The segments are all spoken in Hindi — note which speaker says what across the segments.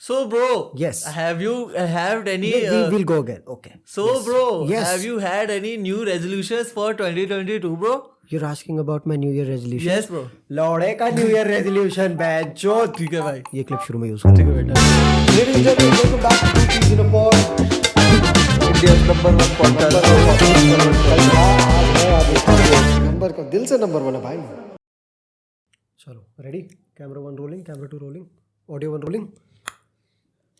Speaker 1: So, bro.
Speaker 2: Yes.
Speaker 1: Have you had any?
Speaker 2: We'll go again. Okay.
Speaker 1: So,
Speaker 2: Yes.
Speaker 1: bro.
Speaker 2: Yes.
Speaker 1: Have you had any new resolutions for 2022, bro?
Speaker 2: You're asking about my New Year resolution?
Speaker 1: Yes, bro.
Speaker 2: लौड़े का New Year resolution बैचो।
Speaker 1: ठीक है भाई।
Speaker 2: ये क्लिप शुरू में यूज कर। ठीक है बेटा। Ladies and gentlemen, welcome back to Two Peas in a Pod.
Speaker 1: India's #1 podcast.
Speaker 2: Number का दिल से नंबर 1 है भाई। चलो ready? Camera 1 rolling, camera 2 rolling, audio 1 rolling.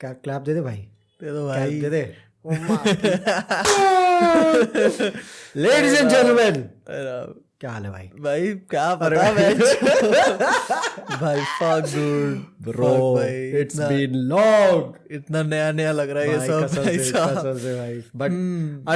Speaker 2: Clap दे दे भाई।
Speaker 1: दे दो भाई।
Speaker 2: दे दे। Ladies and gentlemen, क्या हाल है भाई?
Speaker 1: भाई क्या पता भाई fuck dude
Speaker 2: Bro, it's been long.
Speaker 1: इतना नया नया लग रहा है ये सब भाई साहब।
Speaker 2: कसम से भाई, but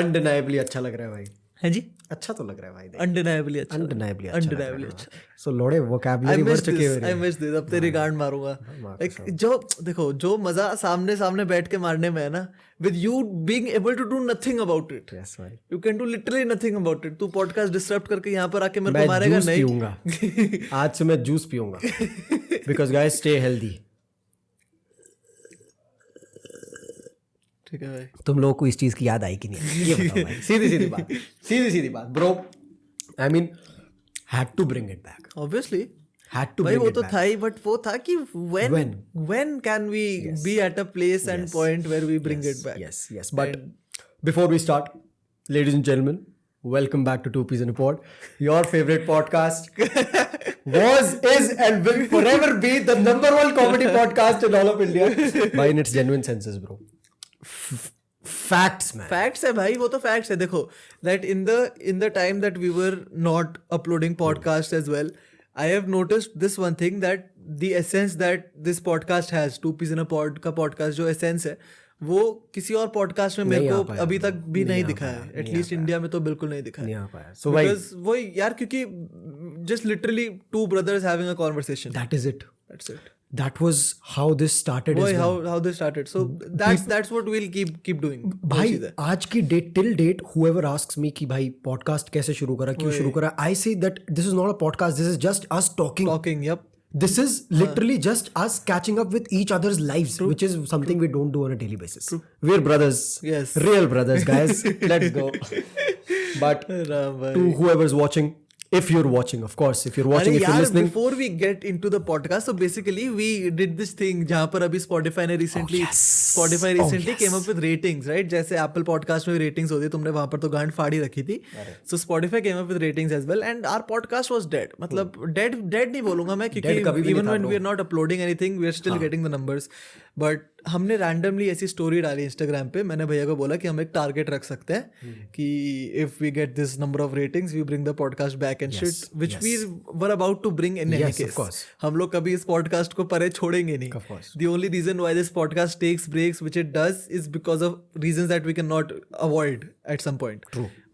Speaker 2: undeniably अच्छा लग रहा है भाई।
Speaker 1: है जी,
Speaker 2: अच्छा तो लग रहा है भाई।
Speaker 1: undeniably अच्छा,
Speaker 2: undeniably
Speaker 1: अच्छा।
Speaker 2: So लोड़े vocabulary बढ़ चुके हैं।
Speaker 1: I miss this, अब तेरी गांड मारूंगा। Like जो देखो जो मजा सामने बैठ के मारने में है ना, with you being able to do nothing about it.
Speaker 2: Yes भाई।
Speaker 1: You can do literally nothing about it. तू podcast disrupt करके यहाँ पर आके मेरे को मारेगा नहीं।
Speaker 2: पीऊंगा। आज से मैं juice पीऊंगा। Because guys stay healthy.
Speaker 1: ठीक है भाई।
Speaker 2: तुम लोगों को इस चीज की याद आई कि नहीं? ये बताओ भाई। सीधी बात bro. I mean had to bring it back.
Speaker 1: Obviously.
Speaker 2: Had to
Speaker 1: भाई
Speaker 2: bring
Speaker 1: वो
Speaker 2: it
Speaker 1: तो
Speaker 2: back.
Speaker 1: था ही, बट वो था कि when can we be at a place and point where we bring it back?
Speaker 2: Yes. But before we start, ladies and gentlemen, welcome back to Two Peas in a Pod. Your favorite podcast was, is, and will forever be the #1 comedy podcast in all of India. By in its genuine senses, bro. Facts, man.
Speaker 1: Facts है भाई, वो तो facts है। देखो that in the time that we were not uploading podcasts as well, I have noticed this one thing, that the essence that this podcast has, Two Peas in a Pod का podcast जो essence है, वो किसी और podcast में मेरे को अभी तक भी नहीं दिखा है। एटलीस्ट इंडिया में तो बिल्कुल नहीं दिखा है।
Speaker 2: So भाई,
Speaker 1: वो यार क्योंकि just literally two brothers having a conversation.
Speaker 2: that is it.
Speaker 1: That's it.
Speaker 2: That was how this started.
Speaker 1: Boy, how this started. So that's what we'll keep doing.
Speaker 2: भाई आज की date till date whoever asks me कि भाई podcast कैसे शुरू करा, क्यों शुरू करा, I say that this is not a podcast, this is just us talking.
Speaker 1: Yep.
Speaker 2: This is literally just us catching up with each other's lives. True. Which is something we don't do on a daily basis. True. We're brothers.
Speaker 1: Yes.
Speaker 2: Real brothers, guys. Let's go. But to whoever's watching, if you're watching, of course, if you're watching, if you're listening.
Speaker 1: Before we get into the podcast, so basically we did this thing जहाँ पर अभी Spotify ने recently came up with ratings, right? जैसे Apple podcast में ratings होती है, तुमने वहाँ पर तो गांड फाड़ी रखी थी. So Spotify came up with ratings as well, and our podcast was dead. मतलब dead नहीं बोलूँगा मैं, क्योंकि even when we are not uploading anything, we are still getting the numbers. But हमने रैंडमली ऐसी स्टोरी डाली इंस्टाग्राम पे। मैंने भैया को बोला कि हम एक टारगेट रख सकते हैं कि if we get this number of ratings we bring the podcast back and shit, which we were about to bring in any case. हम लोग कभी इस पॉडकास्ट को परे छोड़ेंगे नहीं। The only reason why this podcast takes breaks which it does is because of reasons that we can not avoid at some point.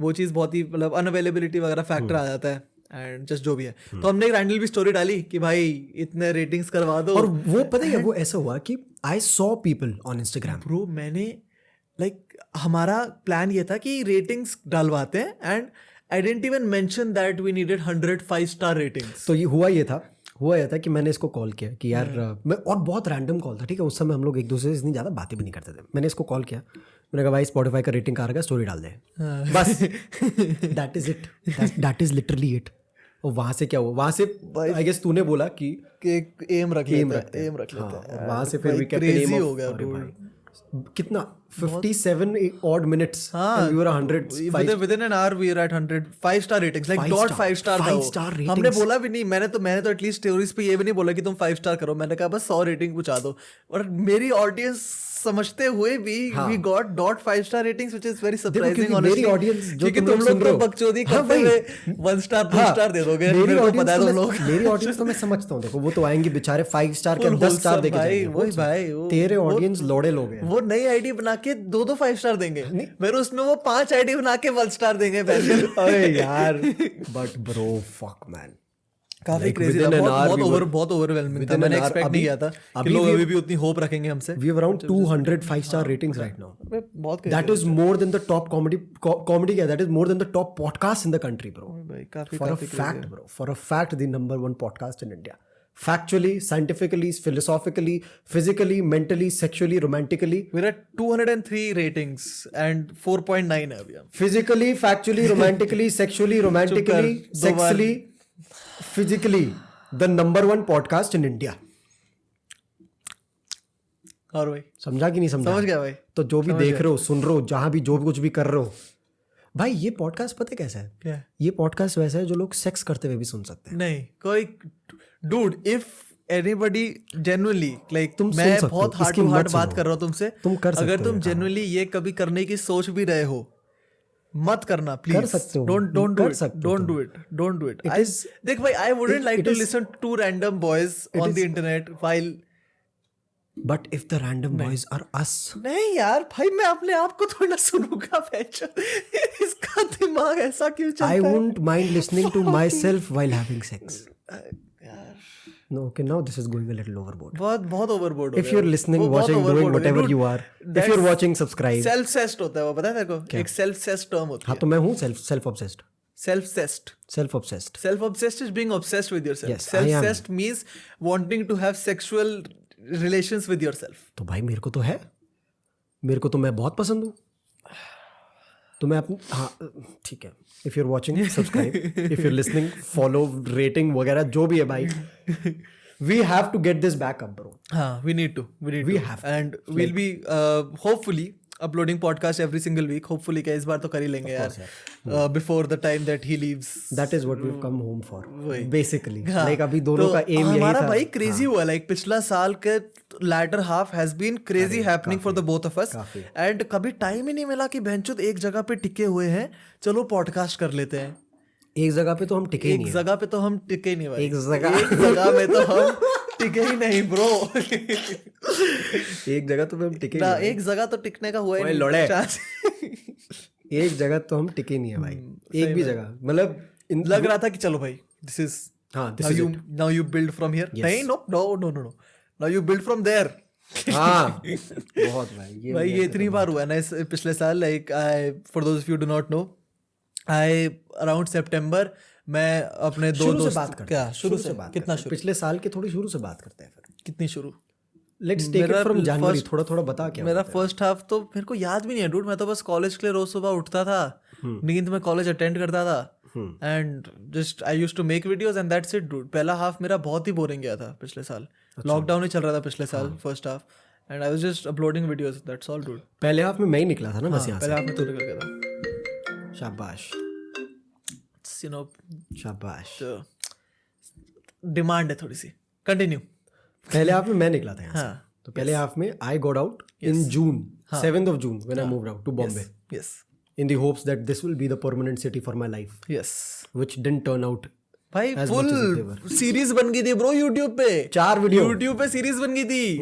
Speaker 1: वो चीज बहुत ही मतलब अनअवेलेबिलिटी वगैरह फैक्टर आ जाता है एंड जस्ट जो भी है। तो हमने एक रैंडल भी स्टोरी डाली कि भाई इतने रेटिंग्स करवा दो।
Speaker 2: और वो पता है वो ऐसा हुआ कि I saw people on Instagram.
Speaker 1: Bro मैंने हमारा प्लान ये था कि रेटिंग्स डालवाते हैं and I didn't even mention that we needed 100 5-star ratings.
Speaker 2: तो ये हुआ ये था कि मैंने इसको कॉल किया कि यार मैं, और बहुत रैंडम कॉल था, ठीक है। उस समय हम लोग एक दूसरे से इतनी ज़्यादा बातें भी नहीं करते थे। मैंने इसको कॉल किया, मैंने कहा भाई स्पॉटिफाई का रेटिंग आ रहा है, स्टोरी डाल दे बस। That is it, that is literally it. और वहाँ से क्या हुआ, वहाँ से आई गेस तूने बोला कि
Speaker 1: एम रख लेते हैं।
Speaker 2: वहाँ से फिर
Speaker 1: क्रेजी हो गया
Speaker 2: कितना 57 odd minutes and we were 100
Speaker 1: within an hour we were at 100 5-star ratings, like dot 5-star था वो। हमने बोला भी नहीं, मैंने तो एटलीस्ट स्टोरीज पे ये भी नहीं बोला कि तुम 5-star करो, मैंने कहा बस 100 रेटिंग पहुंचा दो। और मेरी ऑडियंस समझते हुए भी we got dot 5-star ratings, which is very surprising honestly,
Speaker 2: मेरी ऑडियंस जो
Speaker 1: क्योंकि तुम लोग तो बकचोदी करते हुए 1-star 2-star दे दोगे। मेरे को पता है तुम लोग,
Speaker 2: मेरी ऑडियंस तो मैं समझता हूँ। देखो वो तो आएंगे बेचारे 5-star के 10-star देके जाएंगे।
Speaker 1: भाई
Speaker 2: तेरे ऑडियंस लोड़े लोग हैं,
Speaker 1: वो नई आईडी बना के 2-2 5-star देंगे, मेरे उसमें वो 5 आईडी बना के 1-star देंगे।
Speaker 2: अरे यार बट ब्रो फक मैन,
Speaker 1: काफी क्रेजी था, बहुत ओवरवेलमिंग था। मैंने एक्सपेक्ट नहीं किया था कि लोग अभी भी उतनी होप रखेंगे हमसे।
Speaker 2: We have around 200 5-star ratings right now.
Speaker 1: बहुत
Speaker 2: that is more than the top comedy that is more than the top podcast in the country, bro.
Speaker 1: काफी
Speaker 2: for a fact, bro, for a fact the #1 podcast in India. factually, scientifically, philosophically, physically, mentally, sexually, romantically.
Speaker 1: We're at 203 ratings and 4.9 है अभी हम.
Speaker 2: Physically, factually, romantically, sexually, romantically,
Speaker 1: चुप कर, दो बार.
Speaker 2: sexually, physically, the number one podcast in India.
Speaker 1: और भाई
Speaker 2: समझा कि नहीं समझा?
Speaker 1: समझ गया भाई.
Speaker 2: तो जो भी देख रहे हो, सुन रहे हो, जहां भी जो भी कुछ भी कर रहे हो, भाई ये पॉडकास्ट पता है कैसा है?
Speaker 1: क्या?
Speaker 2: ये पॉडकास्ट वैसा है जो लोग सेक्स करते हुए भी सुन सकते हैं.
Speaker 1: नहीं कोई dude if anybody genuinely like
Speaker 2: तुम सुन
Speaker 1: मैं
Speaker 2: सकते हो,
Speaker 1: बहुत हार्ट
Speaker 2: इसकी
Speaker 1: टू
Speaker 2: मत
Speaker 1: हार्ट बात
Speaker 2: सुनो.
Speaker 1: कर रहा हूँ तुमसे.
Speaker 2: तुम कर सकते
Speaker 1: अगर
Speaker 2: हो
Speaker 1: तुम
Speaker 2: ये काम.
Speaker 1: जेन्युइनली ये कभी करने की सोच भी रहे हो मत करना
Speaker 2: कर
Speaker 1: प्लीज.
Speaker 2: सकते हो.
Speaker 1: डोंट
Speaker 2: कर
Speaker 1: डू
Speaker 2: सकते
Speaker 1: इट.
Speaker 2: हो
Speaker 1: डोंट
Speaker 2: तुम.
Speaker 1: Do it. Don't do it.
Speaker 2: It is-
Speaker 1: देख भाई I wouldn't like
Speaker 2: it
Speaker 1: to
Speaker 2: is-
Speaker 1: listen to random boys on the internet while.
Speaker 2: But if the random boys are us,
Speaker 1: नहीं यार भाई मैं अपने आप को थोड़ा सुनूंगा फैशन. इसका दिमाग ऐसा क्यों चलता
Speaker 2: I
Speaker 1: है?
Speaker 2: won't mind listening to myself while having sex. No, okay, now this is going a little overboard.
Speaker 1: बहुत बहुत overboard.
Speaker 2: If you're listening, watching, doing whatever you are, if you're watching, subscribe.
Speaker 1: Self obsessed होता है वो, पता है तेरे को? एक सेल्फ सेस्ट टर्म होती
Speaker 2: हाँ
Speaker 1: है.
Speaker 2: तो मैं हूँ self obsessed.
Speaker 1: Self obsessed.
Speaker 2: Self obsessed.
Speaker 1: Self obsessed is being obsessed with yourself.
Speaker 2: Yes, I
Speaker 1: Self
Speaker 2: am.
Speaker 1: obsessed means wanting to have sexual relations with yourself.
Speaker 2: तो भाई मेरे को तो है, मेरे को तो मैं बहुत पसंद हूँ. तो मैं अपनी हाँ ठीक है. If you're watching, subscribe. If you're listening, follow, rating वगैरह जो भी है भाई. We have to get this back up, bro.
Speaker 1: हाँ, we need to.
Speaker 2: We have to.
Speaker 1: And we'll be hopefully uploading podcast every single week. Hopefully क्या इस बार तो कर ही लेंगे यार. Before the time that he leaves.
Speaker 2: That is what we've come home for.
Speaker 1: वही.
Speaker 2: Basically.
Speaker 1: हाँ,
Speaker 2: Like अभी दोनों
Speaker 1: तो
Speaker 2: का aim यही
Speaker 1: हमारा
Speaker 2: था.
Speaker 1: भाई क्रेजी हुआ. लाइक पिछला साल के latter half has been crazy happening for the both of us.
Speaker 2: काफी.
Speaker 1: And कभी टाइम ही नहीं मिला कि बहनचोद एक जगह पे टिके हुए हैं, चलो पॉडकास्ट कर लेते हैं.
Speaker 2: एक जगह पे तो हम टिके ही
Speaker 1: एक
Speaker 2: नहीं है.
Speaker 1: जगह पे तो हम टिके नहीं भाई.
Speaker 2: एक जगह-
Speaker 1: एक जगह में तो हम टिके ही नहीं ब्रो.
Speaker 2: एक जगह तो हम टिके ही
Speaker 1: ना
Speaker 2: नहीं है.
Speaker 1: एक जगह तो टिकने का हुआ ही
Speaker 2: ओए
Speaker 1: नहीं.
Speaker 2: लोड़े.
Speaker 1: Chance-
Speaker 2: एक जगह तो हम टिके नहीं है भाई. एक भी जगह मतलब
Speaker 1: लग रहा था कि चलो भाई दिस इज
Speaker 2: हाँ this
Speaker 1: now
Speaker 2: is
Speaker 1: you
Speaker 2: it.
Speaker 1: now you build from here.
Speaker 2: Yes.
Speaker 1: नहीं no now you build from there.
Speaker 2: हाँ बहुत भाई ये
Speaker 1: भाई ये इतनी बार हुआ है ना इस पिछले साल. Like I for those you do not know I around सितंबर मैं अपने दो
Speaker 2: शुरू से
Speaker 1: दोस्त
Speaker 2: बात करते
Speaker 1: क्या
Speaker 2: हैं.
Speaker 1: शुरू से
Speaker 2: बात
Speaker 1: कितना
Speaker 2: करते हैं.
Speaker 1: शुरू
Speaker 2: पिछले साल के थोड़ी शुरू से बात करते हैं फिर.
Speaker 1: कितनी शुरू.
Speaker 2: लेट्स टेक इट
Speaker 1: मेरा
Speaker 2: फ्रॉम जनवरी.
Speaker 1: first-
Speaker 2: थोड़ा थोड़ा बता क्या
Speaker 1: मेरा
Speaker 2: होता है.
Speaker 1: फर्स्ट हाफ तो मेरे को याद भी नहीं है डूड. मैं तो बस कॉलेज के लिए रोज सुबह उठता था, नींद में कॉलेज अटेंड करता था and just I used to make videos and that's it dude. पहला हाफ मेरा बहुत ही बोरिंग गया था पिछले साल. लॉकडाउन ही चल रहा था पिछले साल first half and I was just uploading videos. That's all dude.
Speaker 2: पहले हाफ में मैं ही निकला था ना बस यहाँ
Speaker 1: पहले हाफ में तू निकल गया था.
Speaker 2: से. शाबाश
Speaker 1: यू नो
Speaker 2: शाबाश.
Speaker 1: डिमांड है थोड़ी सी. कंटिन्यू.
Speaker 2: पहले हाफ में मैं निकला था यहाँ से.
Speaker 1: हाँ.
Speaker 2: तो पहले हाफ में I got out in June 7th of June when I moved out to Bombay
Speaker 1: yes
Speaker 2: in the hopes that this will be the permanent city for my life,
Speaker 1: yes
Speaker 2: which didn't turn out.
Speaker 1: भाई
Speaker 2: As much as they were.
Speaker 1: Full series बन गई थी ब्रो यूट्यूब पे.
Speaker 2: 4 वीडियो.
Speaker 1: यूट्यूब पे सीरीज बन गई थी.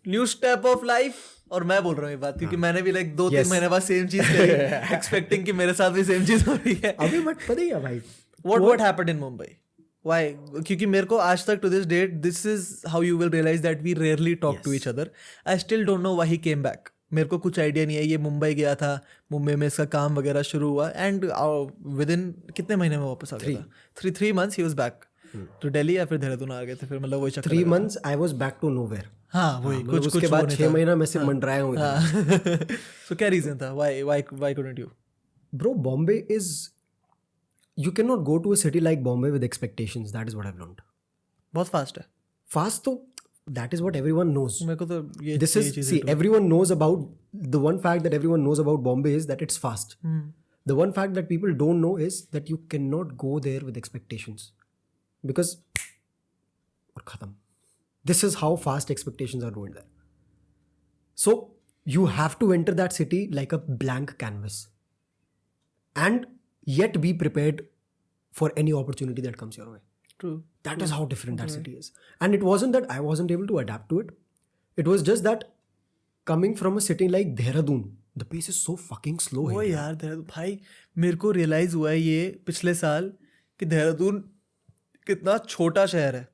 Speaker 1: New step of life. और मैं बोल रहा हूँ ये बात क्योंकि मैंने भी लाइक 2-3
Speaker 2: Yes.
Speaker 1: महीने बाद सेम चीज करी एक्सपेक्टिंग कि मेरे साथ भी सेम चीज हो रही है.
Speaker 2: अभी बट पता ही है भाई.
Speaker 1: What happened in Mumbai? Why? क्योंकि मेरे को आज तक to this date this is how you will realize that we rarely talk to each other. I still don't know why he came back. मेरे को कुछ आइडिया नहीं है. ये मुंबई गया था, मुंबई में इसका काम वगैरह शुरू हुआ एंड विद इन कितने महीने में वापस आ गया था. 3 months he was back to Delhi या फिर देहरादून आ गए थे. फिर मतलब वही चक्कर
Speaker 2: 3 months I was back to nowhere.
Speaker 1: हाँ वही
Speaker 2: मतलब
Speaker 1: कुछ
Speaker 2: उसके बाद 6 महीना मैं सिर्फ मंडराया हूँ इधर.
Speaker 1: सो क्या रीजन था why couldn't you?
Speaker 2: Bro, Bombay is, you cannot go to a city like Bombay with expectations. That is what I've learned.
Speaker 1: बहुत फास्ट है.
Speaker 2: Fast तो that is what everyone knows.
Speaker 1: मेरे को तो ये
Speaker 2: This
Speaker 1: ये
Speaker 2: is,
Speaker 1: cheese
Speaker 2: see, everyone knows about, the one fact that everyone knows about Bombay is that it's fast. The one fact that people don't know is that you cannot go there with expectations. Because और खत्म. This is how fast expectations are ruined there. So you have to enter that city like a blank canvas and yet be prepared for any opportunity that comes your way.
Speaker 1: True.
Speaker 2: That is how different that city is. And it wasn't that I wasn't able to adapt to it. It was just that coming from a city like Dehradun, the pace is so fucking slow
Speaker 1: वो
Speaker 2: here.
Speaker 1: यार देहरादून भाई मेरे को रियलाइज हुआ है ये पिछले साल कि देहरादून कितना छोटा शहर है.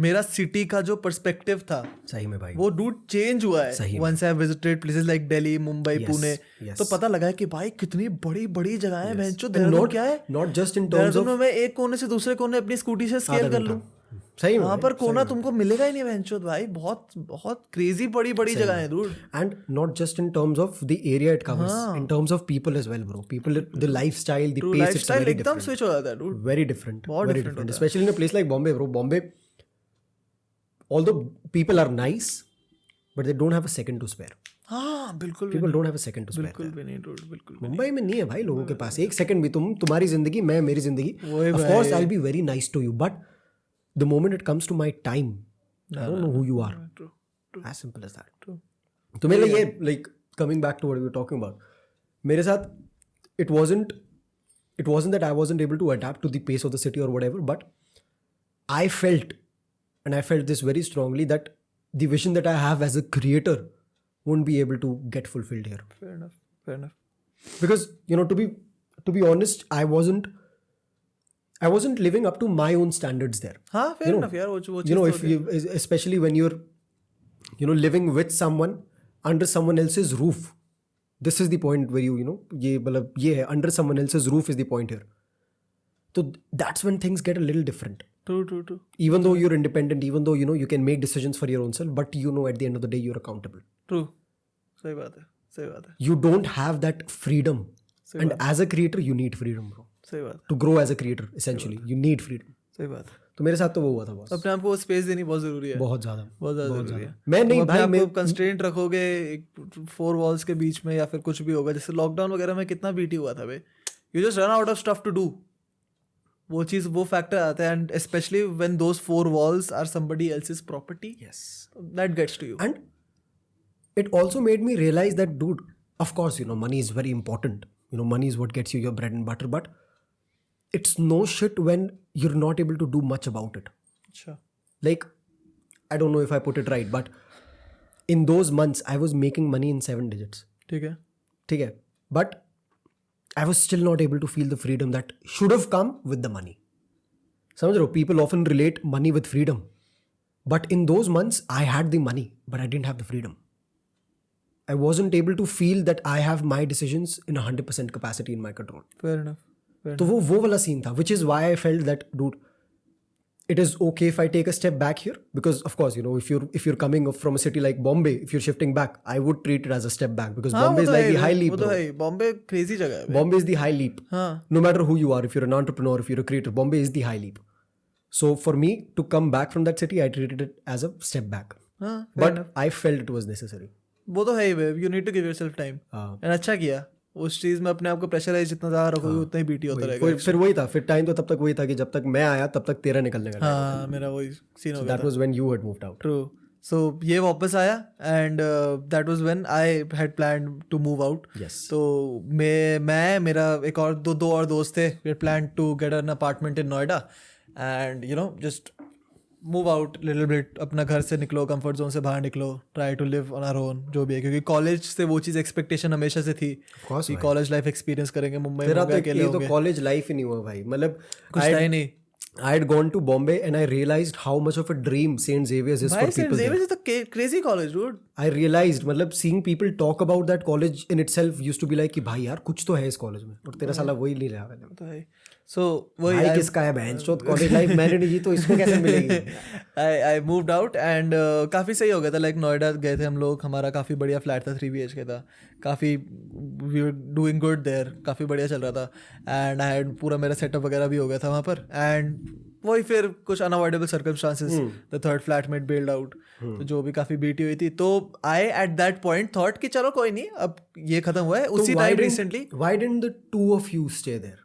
Speaker 1: मेरा सिटी का जो पर्सपेक्टिव था
Speaker 2: सही में भाई.
Speaker 1: वो डूड चेंज हुआ है.
Speaker 2: सही में.
Speaker 1: Once I visited places like Delhi, Mumbai,
Speaker 2: Yes,
Speaker 1: Pune
Speaker 2: yes.
Speaker 1: तो पता लगा है कि भाई कितनी बड़ी बड़ी जगह है.
Speaker 2: And
Speaker 1: देहरादून
Speaker 2: not,
Speaker 1: क्या है.
Speaker 2: not just in terms
Speaker 1: Dehradun
Speaker 2: of
Speaker 1: में मैं एक कोने से दूसरे कोने अपनी स्कूटी से स्केल कर लूं.
Speaker 2: सही में
Speaker 1: वहाँ पर कोना तुमको मिलेगा ही नहीं वेंचर भाई, बहुत बहुत क्रेजी बड़ी बड़ी जगह है दूर।
Speaker 2: and not just in terms of the area it covers, in terms of people as well, bro. People, the lifestyle, the pace, it's
Speaker 1: lifestyle
Speaker 2: very
Speaker 1: एकदम
Speaker 2: different.
Speaker 1: स्विच हो जाता है dude।
Speaker 2: Very different.
Speaker 1: बहुत
Speaker 2: Very
Speaker 1: different
Speaker 2: different.
Speaker 1: होता है।
Speaker 2: Especially in a place like Bombay, bro. Bombay, although people are nice, but they don't have a second to spare.
Speaker 1: हाँ बिल्कुल
Speaker 2: People don't have a second to spare.
Speaker 1: बिल्कुल भी नहीं dude, बिल्कुल।
Speaker 2: मुंबई में नहीं है भाई लोगों के पास एक सेकंड भी। तुम्हारी जिंदगी, मैं मेरी जिंदगी।
Speaker 1: वही
Speaker 2: Of course I'll be very nice to you, but the moment it comes to my time, I don't know who you are.
Speaker 1: True,
Speaker 2: As simple as that.
Speaker 1: true।
Speaker 2: तो मेरे लिए ये like coming back to what we were talking about, मेरे साथ it wasn't that I wasn't able to adapt to the pace of the city or whatever, but I felt this very strongly that the vision that I have as a creator won't be able to get fulfilled here.
Speaker 1: Fair enough।
Speaker 2: Because to be honest, I wasn't living up to my own standards there.
Speaker 1: हाँ fair enough यार, वो
Speaker 2: If you, especially when you're living with someone under someone else's roof, this is the point where ये मतलब ये है, under someone else's roof is the point here. So that's when things get a little different.
Speaker 1: True।
Speaker 2: Even though you're independent, even though you can make decisions for your own self, but at the end of the day you're accountable.
Speaker 1: True, सही बात है।
Speaker 2: You don't have that freedom, and as a creator you need freedom, bro.
Speaker 1: सही बात है।
Speaker 2: To grow as a creator, essentially you need freedom.
Speaker 1: सही बात है।
Speaker 2: तो मेरे साथ तो वो हुआ था बॉस।
Speaker 1: अपने आप को स्पेस देनी बहुत जरूरी है।
Speaker 2: बहुत ज्यादा
Speaker 1: जरूरी है।
Speaker 2: मैं नहीं
Speaker 1: तुम
Speaker 2: भाई,
Speaker 1: अपने आप को कंस्ट्रेंट रखोगे 4 वॉल्स के बीच में, या फिर कुछ भी होगा, जैसे लॉकडाउन वगैरह में कितना बीटी हुआ था भाई। You just run out of stuff to do. वो फैक्टर आता है, and specially when those 4 walls are somebody else's property,
Speaker 2: Yes.
Speaker 1: That gets to you.
Speaker 2: And it also made me realize that, dude, of course, money is very important. Money is what gets you your bread and butter, but it's no shit when you're not able to do much about it.
Speaker 1: अच्छा,
Speaker 2: Like, I don't know if I put it right, but in those months, I was making money in 7 digits.
Speaker 1: ठीक है।
Speaker 2: ठीक है? But I was still not able to feel the freedom that should have come with the money. समझ रहे हो? People often relate money with freedom. But in those months, I had the money, but I didn't have the freedom. I wasn't able to feel that I have my decisions in 100% capacity in my control.
Speaker 1: Fair enough।
Speaker 2: तो वो वाला सीन था, which is why I felt that, dude, it is okay if I take a step back here, because of course, if you're coming from a city like Bombay, if you're shifting back, I would treat it as a step back, because Bombay is like the high leap.
Speaker 1: वो तो है, बॉम्बे क्रेजी जगह है।
Speaker 2: Bombay is the high leap.
Speaker 1: हाँ।
Speaker 2: No matter who you are, if you're an entrepreneur, if you're a creator, Bombay is the high leap. So for me to come back from that city, I treated it as a step back.
Speaker 1: हाँ,
Speaker 2: But I felt it was necessary.
Speaker 1: वो तो है ही, you need to give yourself time. And अच्छा किया, उस चीज में अपने आप को प्रेशराइज जितना ज्यादा रखोगे उतना ही बीटी होता रहेगा।
Speaker 2: फिर वही था, फिर टाइम तो तब तक वही था कि जब तक मैं आया तब तक तेरा निकलने का।
Speaker 1: हाँ, मेरा वही सीन हो गया।
Speaker 2: That was when you had moved out.
Speaker 1: True. So ये वापस आया, and that was when I had planned to move out.
Speaker 2: Yes.
Speaker 1: तो मैं मेरा एक और दो और दोस्त थे, we plan to get an apartment in Noida, and just move out little bit, अपना घर से निकलो, कंफर्ट जोन से बाहर निकलो, try to live on our own, जो भी है, क्योंकि कॉलेज से वो चीज़ एक्सपेक्टेशन हमेशा से थी
Speaker 2: course,
Speaker 1: कि कॉलेज लाइफ एक्सपीरियंस करेंगे, मुंबई
Speaker 2: तेरा
Speaker 1: में
Speaker 2: तो
Speaker 1: अकेले
Speaker 2: ये तो
Speaker 1: होंगे,
Speaker 2: कॉलेज लाइफ ही नहीं हुआ भाई। मतलब
Speaker 1: कुछ था ही नहीं
Speaker 2: I had gone to Bombay and I realized how much of a dream St. Xavier's is for
Speaker 1: भाई।
Speaker 2: people there.
Speaker 1: Xavier's is the crazy college, dude।
Speaker 2: I realized, मतलब seeing people talk about that college in itself used to be like कि भाई यार कुछ तो है इस कॉलेज में, और तेरा साला वही नहीं रहा मैंने।
Speaker 1: तो है। So वही
Speaker 2: भाई किसका है बहनचोद कॉलेज लाइफ, मैंने नहीं जी, तो इसको कैसे मिलेगी?
Speaker 1: I moved out and काफ़ी सही हो गया था। लाइक नोएडा गए थे हम लोग, हमारा काफ़ी बढ़िया फ्लैट था, 3 BHK था, काफ़ी we were doing good there, काफ़ी बढ़िया चल रहा था, एंड आई हैड पूरा मेरा सेटअप वगैरह भी हो गया था वहाँ पर। एंड वही फिर कुछ unavoidable circumstances, the third flatmate bailed out, तो जो भी काफ़ी बीटी हुई थी, तो I at that point thought कि चलो कोई नहीं, अब ये खत्म हुआ है। उसी time recently
Speaker 2: Why didn't the two of you stay there?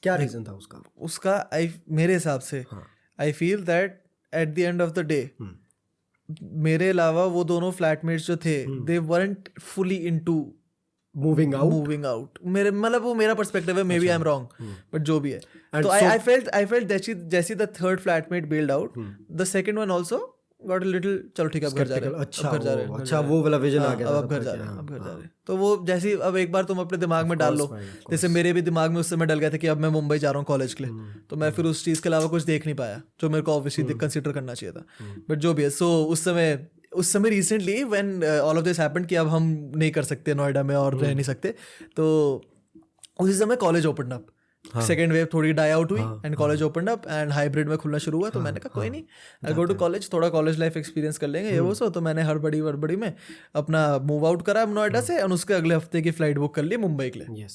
Speaker 2: क्या रीजन था उसका?
Speaker 1: मेरे हिसाब से I feel that at the end of the day, मेरे अलावा वो दोनों फ्लैटमेट्स जो थे, they weren't fully into
Speaker 2: moving
Speaker 1: out. मेरे मतलब वो मेरा पर्सपेक्टिव है, maybe I am wrong, but जो भी है। तो आई फेल्ट जैसी the third flatmate bailed out, the second one also got a little, चलो ठीक है अब घर जा रहे हैं,
Speaker 2: अच्छा वो वाला विजन आ गया,
Speaker 1: अब घर जा रहे हैं। तो वो जैसी अब एक बार तुम अपने दिमाग में डाल लो, जैसे मेरे भी दिमाग में उस समय डल गया था कि अब मैं मुंबई जा रहा हूँ कॉलेज के लिए, तो मैं फिर उस चीज़ के अलावा कुछ देख नहीं पाया जो मेरे को ऑब्वियसली कंसिडर करना चाहिए था, बट जो भी है। सो उस समय recently when all of this happened कि अब हम नहीं कर सकते नोएडा में और रह नहीं सकते, तो उसी समय college open up, second wave थोड़ी डाई आउट हुई and college opened up and hybrid में खुलना शुरू हुआ, तो मैंने कहा कोई नहीं, आई गो टू कॉलेज, थोड़ा कॉलेज लाइफ एक्सपीरियंस कर लेंगे ये वो सो। तो मैंने हड़बड़ी में अपना मूव आउट करा नोएडा से और उसके अगले हफ्ते की फ्लाइट बुक कर ली मुंबई के लिए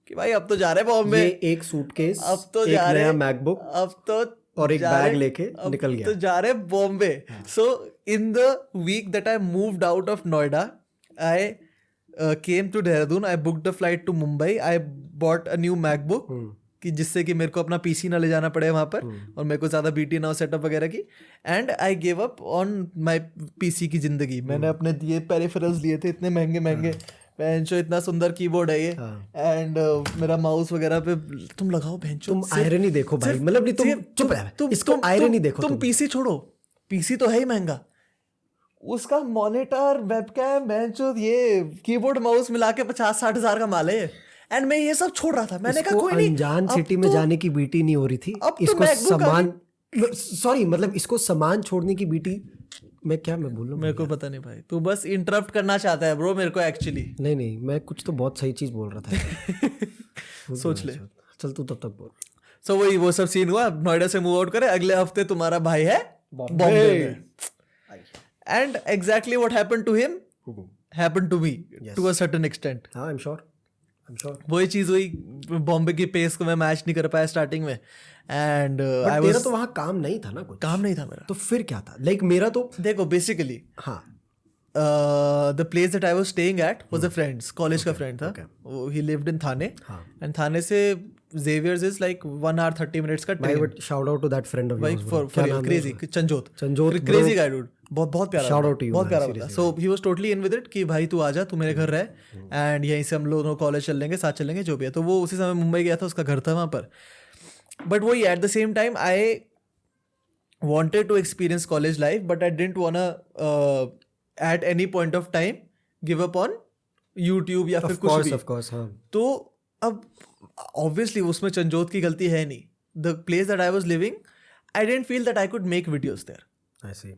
Speaker 1: कि भाई अब तो जा रहे बॉम्बे,
Speaker 2: एक सूटकेस,
Speaker 1: अब तो
Speaker 2: एक
Speaker 1: जा रहे,
Speaker 2: नया मैकबुक
Speaker 1: अब तो
Speaker 2: और एक बैग लेके निकल गया,
Speaker 1: तो जा रहे Bombay. So in the week that I moved out of Noida, I came to Dehradun, I booked the flight to Mumbai, I bought a new MacBook कि जिससे कि मेरे को अपना पीसी ना ले जाना पड़े वहाँ पर और मेरे को ज़्यादा बीटी ना हो सेटअप वगैरह की, and I give up on my PC की ज़िंदगी। मैंने अपने ये पेरिफेरल्स लिए थे इतने महंगे महंगे, बेंचो इतना सुंदर कीबोर्ड है ये, एंड मेरा माउस वगैरह पे तुम लगाओ बेंचो।
Speaker 2: तुम आयरनी देखो भाई, मतलब नहीं तुम चुप रह, इसको आयरनी देखो।
Speaker 1: तुम पीसी छोड़ो, पीसी तो है ही महंगा, उसका मॉनिटर वेबकैम बेंचो ये कीबोर्ड माउस मिला के 50-60 हज़ार का माल है, एंड मैं ये सब छोड़ रहा था। मैंने कहा कोई नहीं,
Speaker 2: अनजान सिटी में जाने की बीटी नहीं हो रही थी, इसको सामान, सॉरी मतलब इसको सामान छोड़ने की बीटी। मैं बोल रहा हूँ,
Speaker 1: मेरे को पता नहीं भाई, तू बस इंटरप्ट करना चाहता है ब्रो मेरे को एक्चुअली।
Speaker 2: नहीं मैं कुछ तो बहुत सही चीज बोल रहा था।
Speaker 1: सोच ले,
Speaker 2: चल तू तब तक बोल।
Speaker 1: सो वही वो सब सीन हुआ, नोएडा से मूव आउट करे, अगले हफ्ते तुम्हारा भाई है बॉम्बे में, and exactly what happened to him happened to me to a certain extent.
Speaker 2: हाँ, आई एम श्योर
Speaker 1: वही चीज हुई, बॉम्बे की पेस को मैं मैच नहीं कर पाया स्टार्टिंग में, एंड
Speaker 2: तेरा तो वहाँ काम नहीं था ना, कुछ
Speaker 1: काम नहीं था मेरा,
Speaker 2: तो फिर क्या था? लाइक मेरा तो
Speaker 1: देखो बेसिकली
Speaker 2: हाँ,
Speaker 1: the place that I was staying at was a friends, college का फ्रेंड था, ही लिव्ड इन थाने, एंड थाने से Xavier's is like 1 hour 30 minutes का
Speaker 2: I would shout out to that friend of
Speaker 1: yours, for crazy Chanjot crazy guy dude, बहुत प्यारा,
Speaker 2: shout out to you,
Speaker 1: बहुत प्यारा बंदा। So he was totally in with it कि भाई तू आजा, तू मेरे घर रह एंड यहीं से हम लोग कॉलेज चल लेंगे, साथ चलेंगे जो भी है। तो वो उसी समय मुंबई गया था, उसका घर था वहाँ पर, बट वही eight the same time I wanted to experience college life, but I didn't wanna at any point of time give up on YouTube या फिर कुछ भी।
Speaker 2: Of course, हाँ।
Speaker 1: तो अब obviously उसमें चंजोत की गलती है नहीं, the place that I was living, I didn't feel that I could make videos there.
Speaker 2: I see.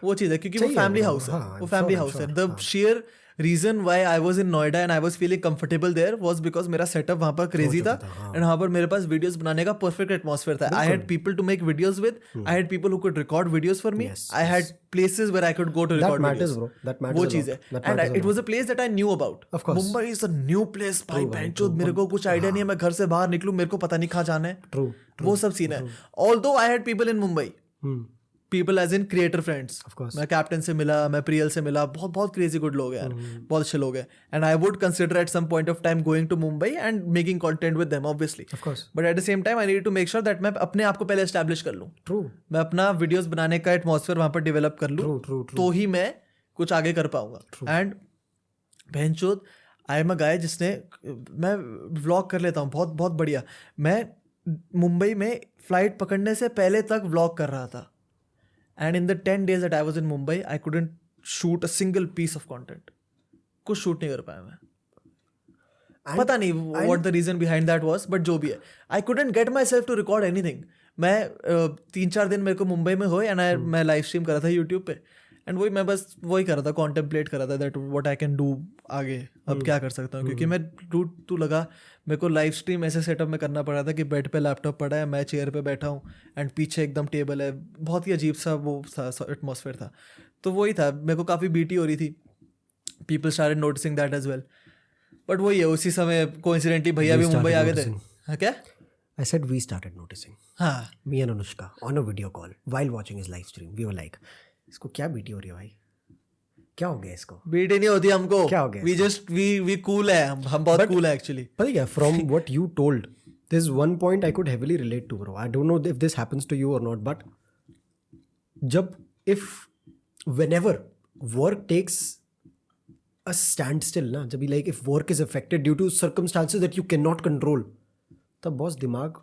Speaker 1: वो चीज़ है क्योंकि वो फैमिली हाउस है, वो फैमिली हाउस है। The sheer reason why I was in Noida and I was feeling comfortable there was because मेरा सेटअप वहाँ पर क्रेजी था, एंड वहाँ पर मेरे पास वीडियोस बनाने का परफेक्ट एटमॉस्फेयर था। I had people to make videos with, I had people who could record videos for me, I had places where I could go to record videos. वो चीज़ है, and it was a place that I knew about. Mumbai is a new place भाई, बेंचो मेरे को कुछ आइडिया नहीं है, मैं घर से बाहर निकलूं मेरे को पता नहीं कहाँ जाना है, वो सब सीन है। Although I had people in Mumbai, people as in creator friends, मैं कैप्टन से मिला, मैं प्रियल से मिला, बहुत क्रेजी गुड लोग हैं यार, बहुत अच्छे लोग हैं, and I would consider at some point of time going to Mumbai and making content with them obviously, but at the same time I need to make sure that मैं अपने आप को पहले एस्टैब्लिश कर लूँ, मैं अपना वीडियोस बनाने का एटमॉस्फेयर वहाँ पर डेवलप कर लूँ, तो ही मैं कुछ आगे कर पाऊंगा। एंड बहनचोद आई एम अ गाय जिसने, मैं व्लॉग कर लेता हूँ बहुत बढ़िया। मैं मुंबई में फ्लाइट पकड़ने से पहले तक व्लॉग कर रहा था, and in the 10 days that I was in Mumbai, I couldn't shoot a single piece of content. कुछ शूट नहीं कर पाया मैं, पता नहीं what the reason behind that was, but जो भी है, I couldn't get myself to record anything. मैं 3-4 दिन मेरे को मुंबई में हुए एंड मैं लाइव स्ट्रीम कर रहा था यूट्यूब पे, एंड वही मैं बस वही कर रहा था, कॉन्टेम्पलेट कर रहा था that what I can do आगे, अब क्या कर सकता हूँ, क्योंकि मैं तू लगा मेरे को लाइव स्ट्रीम ऐसे सेटअप में करना पड़ा था कि बेड पे लैपटॉप पड़ा है, मैं चेयर पे बैठा हूँ एंड पीछे एकदम टेबल है, बहुत ही अजीब सा वो एटमॉस्फेयर था। तो वही था, मेरे को काफ़ी बीटी हो रही थी, people started noticing that as well, but वही है उसी समय कोइंसिडेंटली भैया भी मुंबई आ गए थे। हाँ क्या?
Speaker 2: I said we started noticing.
Speaker 1: हाँ,
Speaker 2: Me and Anushka on a video call while watching his live stream. We were like, इसको क्या बीटी हो रही है भाई, क्या हो गया इसको?
Speaker 1: बीटी नहीं होती हमको,
Speaker 2: क्या हो गया?
Speaker 1: we cool है, हम बहुत cool है actually।
Speaker 2: पता क्या, from what you told, there's one point I could heavily relate to, bro. I don't know if this happens to you or not, but whenever work takes a standstill ना, जब like if work is affected due to circumstances that you cannot control, तब बॉस दिमाग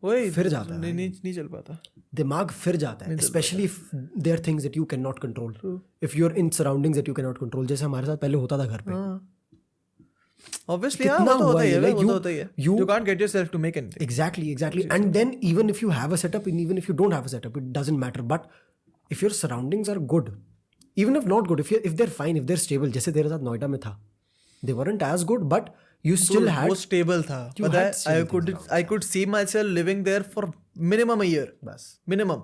Speaker 1: वही
Speaker 2: फिर जाता है,
Speaker 1: नहीं चल पाता,
Speaker 2: दिमाग फिर जाता है, especially if there things that you can not control, if you are in surroundings that you can not control, जैसे हमारे साथ पहले होता था घर पे।
Speaker 1: Obviously, हाँ, वो तो होता ही है, वो तो होता ही है, you can't get yourself to make anything.
Speaker 2: Exactly. And then even if you have a setup and even if you don't have a setup, it doesn't matter. But if your surroundings are good, even if not good, if they're fine, if they're stable, जैसे तेरे साथ नोएडा में था, they weren't as good, but You still had
Speaker 1: वो स्टेबल था,
Speaker 2: You
Speaker 1: पता है.
Speaker 2: had stable
Speaker 1: I could see myself living there for minimum a year,
Speaker 2: बस
Speaker 1: minimum,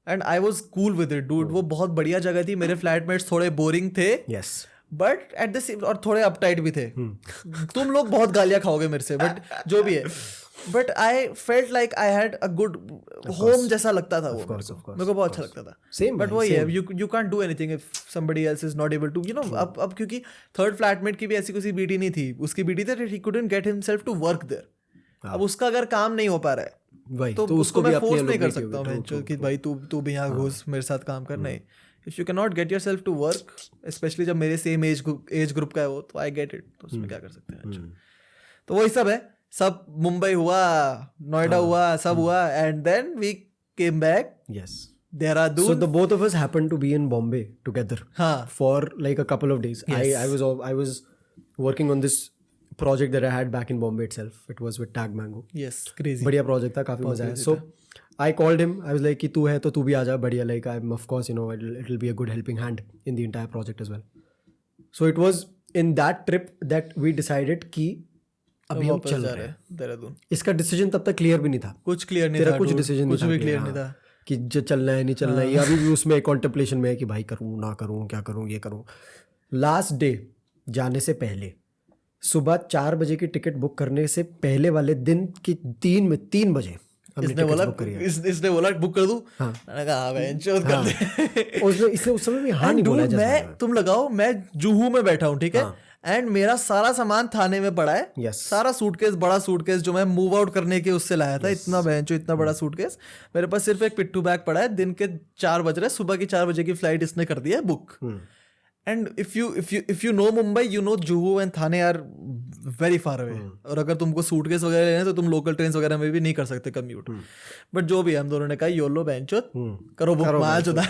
Speaker 1: and I was cool with it, dude. वो बहुत बढ़िया जगह थी. मेरे फ्लैटमेट्स थोड़े बोरिंग थे,
Speaker 2: yes
Speaker 1: but at the same, और थोड़े अपटाइट भी थे. तुम लोग बहुत गालियां खाओगे मेरे से, बट जो भी है, but I felt like I had a good home जैसा लगता था वो. मेरे को बहुत अच्छा लगता था.
Speaker 2: Same,
Speaker 1: बट
Speaker 2: man,
Speaker 1: वही है, you can't do anything if somebody else is not able to, you know. अब क्योंकि थर्ड फ्लैटमेट की भी ऐसी कोई बीटी नहीं थी. उसकी बीटी था he couldn't get himself to work there. अब उसका अगर काम नहीं हो पा रहा है
Speaker 2: वही
Speaker 1: तो
Speaker 2: तो
Speaker 1: उसको
Speaker 2: भी
Speaker 1: मैं
Speaker 2: अपनी
Speaker 1: फोर्स नहीं कर
Speaker 2: allocate
Speaker 1: सकता
Speaker 2: होगी,
Speaker 1: हूँ
Speaker 2: true,
Speaker 1: कि भाई तू भी यहाँ घुस मेरे साथ काम कर. नहीं, if you can not get yourself to work, especially जब मेरे सेम एज ग्रुप का है वो, तो आई गेट इट. तो उसमें क्या कर सकते हैं. तो वही सब है. सब मुंबई हुआ, नोएडा हुआ, सब हुआ, and then we came back
Speaker 2: yes. So
Speaker 1: Dehradun.
Speaker 2: the both of us happened to be in Bombay together
Speaker 1: हाँ,
Speaker 2: for like a couple of days.
Speaker 1: Yes.
Speaker 2: I was working on this project that I had back in Bombay itself. It was with Tag Mango.
Speaker 1: yes, crazy.
Speaker 2: बढ़िया project था, काफी मजा आया. So I called him. I was like कि तू है तो तू भी आ जा. बढ़िया, like I'm of course, you know, it'll be a good helping hand in the entire project as well. So it was in that trip that we decided कि अभी हम
Speaker 1: वापस
Speaker 2: चल
Speaker 1: जा
Speaker 2: रहे
Speaker 1: रहे
Speaker 2: हैं.
Speaker 1: हैं देहरादून.
Speaker 2: इसका डिसीजन तब तक क्लियर भी नहीं था.
Speaker 1: कुछ क्लियर नहीं
Speaker 2: तेरा
Speaker 1: था
Speaker 2: कुछ
Speaker 1: dude.
Speaker 2: डिसीजन
Speaker 1: कुछ
Speaker 2: नहीं
Speaker 1: भी
Speaker 2: था
Speaker 1: क्लियर
Speaker 2: हाँ,
Speaker 1: नहीं था.
Speaker 2: कि जो चलना है नहीं चलना है, या अभी भी उसमें कॉन्टेम्पलेशन में है कि भाई करूँ ना करूँ, क्या करूँ ये करूँ. लास्ट डे जाने से पहले सुबह 4 बजे की टिकट बुक करने से पहले वाले दिन की 3 बजे हमने
Speaker 1: इसने
Speaker 2: टिकट
Speaker 1: बोला
Speaker 2: बुक करी है.
Speaker 1: इसने बोला बुक कर दूं. मैंने कहा हाँ बहन चोद कर दे.
Speaker 2: इसने उस समय भी हाँ नहीं
Speaker 1: And
Speaker 2: बोला.
Speaker 1: dude, मैं तुम लगाओ, मैं जुहू में बैठा हूँ, ठीक है, एंड मेरा सारा सामान थाने में पड़ा है.
Speaker 2: Yes.
Speaker 1: सारा सूटकेस, बड़ा सूटकेस जो मैं मूव आउट करने के उससे लाया था. इतना बहनचो, इतना बड़ा सूटकेस मेरे पास. सिर्फ एक पिट्ठू बैग पड़ा है. दिन के 4 बज रहे, सुबह की 4 बजे की फ्लाइट इसने कर दी है book. And if you know Mumbai, you know Juhu and Thane are very far away. और अगर तुमको सूटकेस वगैरह लेना है तो तुम लोकल ट्रेन वगैरह में भी नहीं कर सकते कम्यूट. बट जो भी है, हम दोनों ने कहा योलो बहनचो करो बुक, माल चुदा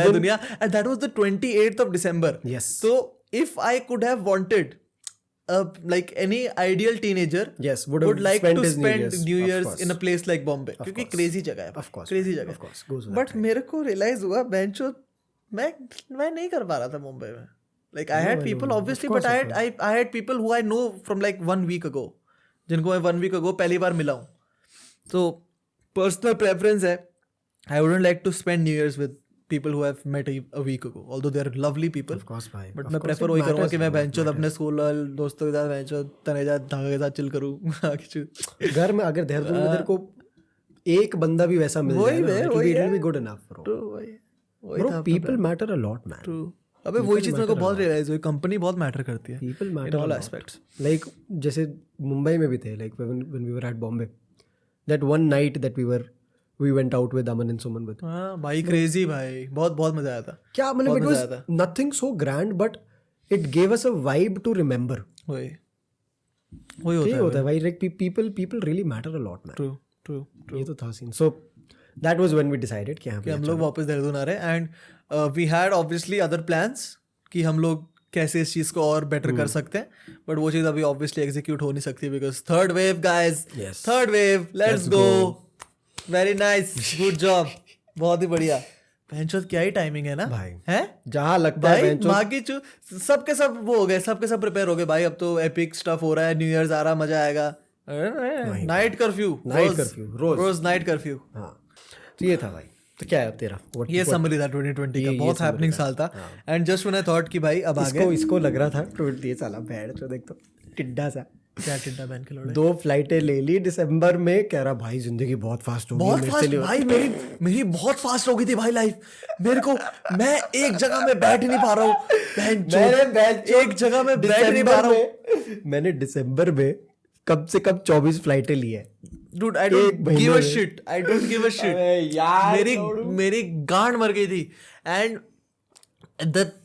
Speaker 1: है दुनिया. And that was the 28th of December.
Speaker 2: Yes.
Speaker 1: So if I could have wanted like any ideal teenager
Speaker 2: Yes, would have
Speaker 1: like
Speaker 2: spent
Speaker 1: to
Speaker 2: his New
Speaker 1: spend
Speaker 2: Year's,
Speaker 1: New
Speaker 2: of
Speaker 1: Year's
Speaker 2: course.
Speaker 1: in a place like Bombay, क्योंकि crazy जगह है.
Speaker 2: Of course,
Speaker 1: crazy
Speaker 2: of
Speaker 1: जगह
Speaker 2: course, goes
Speaker 1: है.
Speaker 2: without
Speaker 1: बट मेरे को रियलाइज हुआ बेंचो मैं नहीं कर पा रहा था मुंबई में. Like I had people obviously, but I had people who I know from like 1 week ago, जिनको मैं 1 week ago पहली बार मिला हूँ. तो personal preference है, I wouldn't like to spend New Year's with people who I've met a week ago, although they are lovely people.
Speaker 2: Of course, भाई.
Speaker 1: बट
Speaker 2: Of
Speaker 1: मैं
Speaker 2: course
Speaker 1: प्रेफर
Speaker 2: it
Speaker 1: वही करूँगा
Speaker 2: matters,
Speaker 1: कि मैं
Speaker 2: bro,
Speaker 1: बेंचो अपने स्कूल दोस्तों के साथ बेंचो तनेजा धागा के साथ चिल करूँ.
Speaker 2: घर में अगर देहरादून में तेरे को एक बंदा भी वैसा मिल जाए ना, it'll be good enough, bro. Bro, people matter a lot, man.
Speaker 1: अबे वही चीज मेरे को बहुत रियलाइज हुई, कंपनी बहुत मैटर करती है
Speaker 2: People
Speaker 1: in
Speaker 2: matter
Speaker 1: all
Speaker 2: a lot.
Speaker 1: aspects.
Speaker 2: Like जैसे मुंबई में भी थे, like when we were at Bombay, that one night that we went out with Aman and Suman with.
Speaker 1: हाँ भाई, क्रेजी भाई, बहुत बहुत मजा आया था.
Speaker 2: क्या मतलब,
Speaker 1: बहुत
Speaker 2: it
Speaker 1: मजा
Speaker 2: was
Speaker 1: आया था.
Speaker 2: nothing so grand, but it gave us a vibe to remember.
Speaker 1: वही
Speaker 2: ठीक
Speaker 1: होता
Speaker 2: होता है भाई, like people really matter a lot, man.
Speaker 1: True.
Speaker 2: ये तो था scene. So that was when we decided कि
Speaker 1: कि हम लोग वापस देहरादून आ रहे हैं. And we had obviously other plans कि हम लोग कैसे इस चीज को और बेटर कर सकते हैं. बट वो चीज अभी ऑब्वियसली एग्जीक्यूट हो नहीं सकती because third wave guys.
Speaker 2: Yes.
Speaker 1: Third wave, let's go. Very nice, good job, बहुत ही बढ़िया. भैंचोद क्या ही टाइमिंग है ना
Speaker 2: भाई.
Speaker 1: है
Speaker 2: जहाँ लगता है
Speaker 1: भाई.
Speaker 2: बेंचो,
Speaker 1: बाकी सबके सब वो हो गए, सबके सब प्रिपेयर हो गए भाई. अब तो एपिक स्टफ हो रहा है, न्यू ईयर्स आ रहा, मजा आएगा. नाइट कर्फ्यू, रोज नाइट कर्फ्यू.
Speaker 2: हाँ तो ये था भाई. तो क्या है अब तेरा?
Speaker 1: ये समरी था 2020 का. बहुत हैपनिंग साल था. And just when I thought कि भाई अब आगे
Speaker 2: इसको लग रहा था 20 साला बैठ जो देख तो टिड्डा सा.
Speaker 1: क्या टिड्डा बहन के लोड़े.
Speaker 2: 2 फ्लाइटें ले ली दिसंबर में. कह रहा भाई जिंदगी बहुत फास्ट हो गई.
Speaker 1: बहुत फास्ट भाई, मेरी बहुत फास्ट हो गई थी भाई लाइफ. मेरे को मैं एक जगह में बैठ ही नहीं पा रहा हूँ. एक जगह में बैठ नहीं पा रहा हूँ.
Speaker 2: मैंने दिसंबर में कम से कम 24 फ्लाइटें ली है.
Speaker 1: Dude, I don't give a shit. I don't give a shit. मेरी गांड मर गई थी. And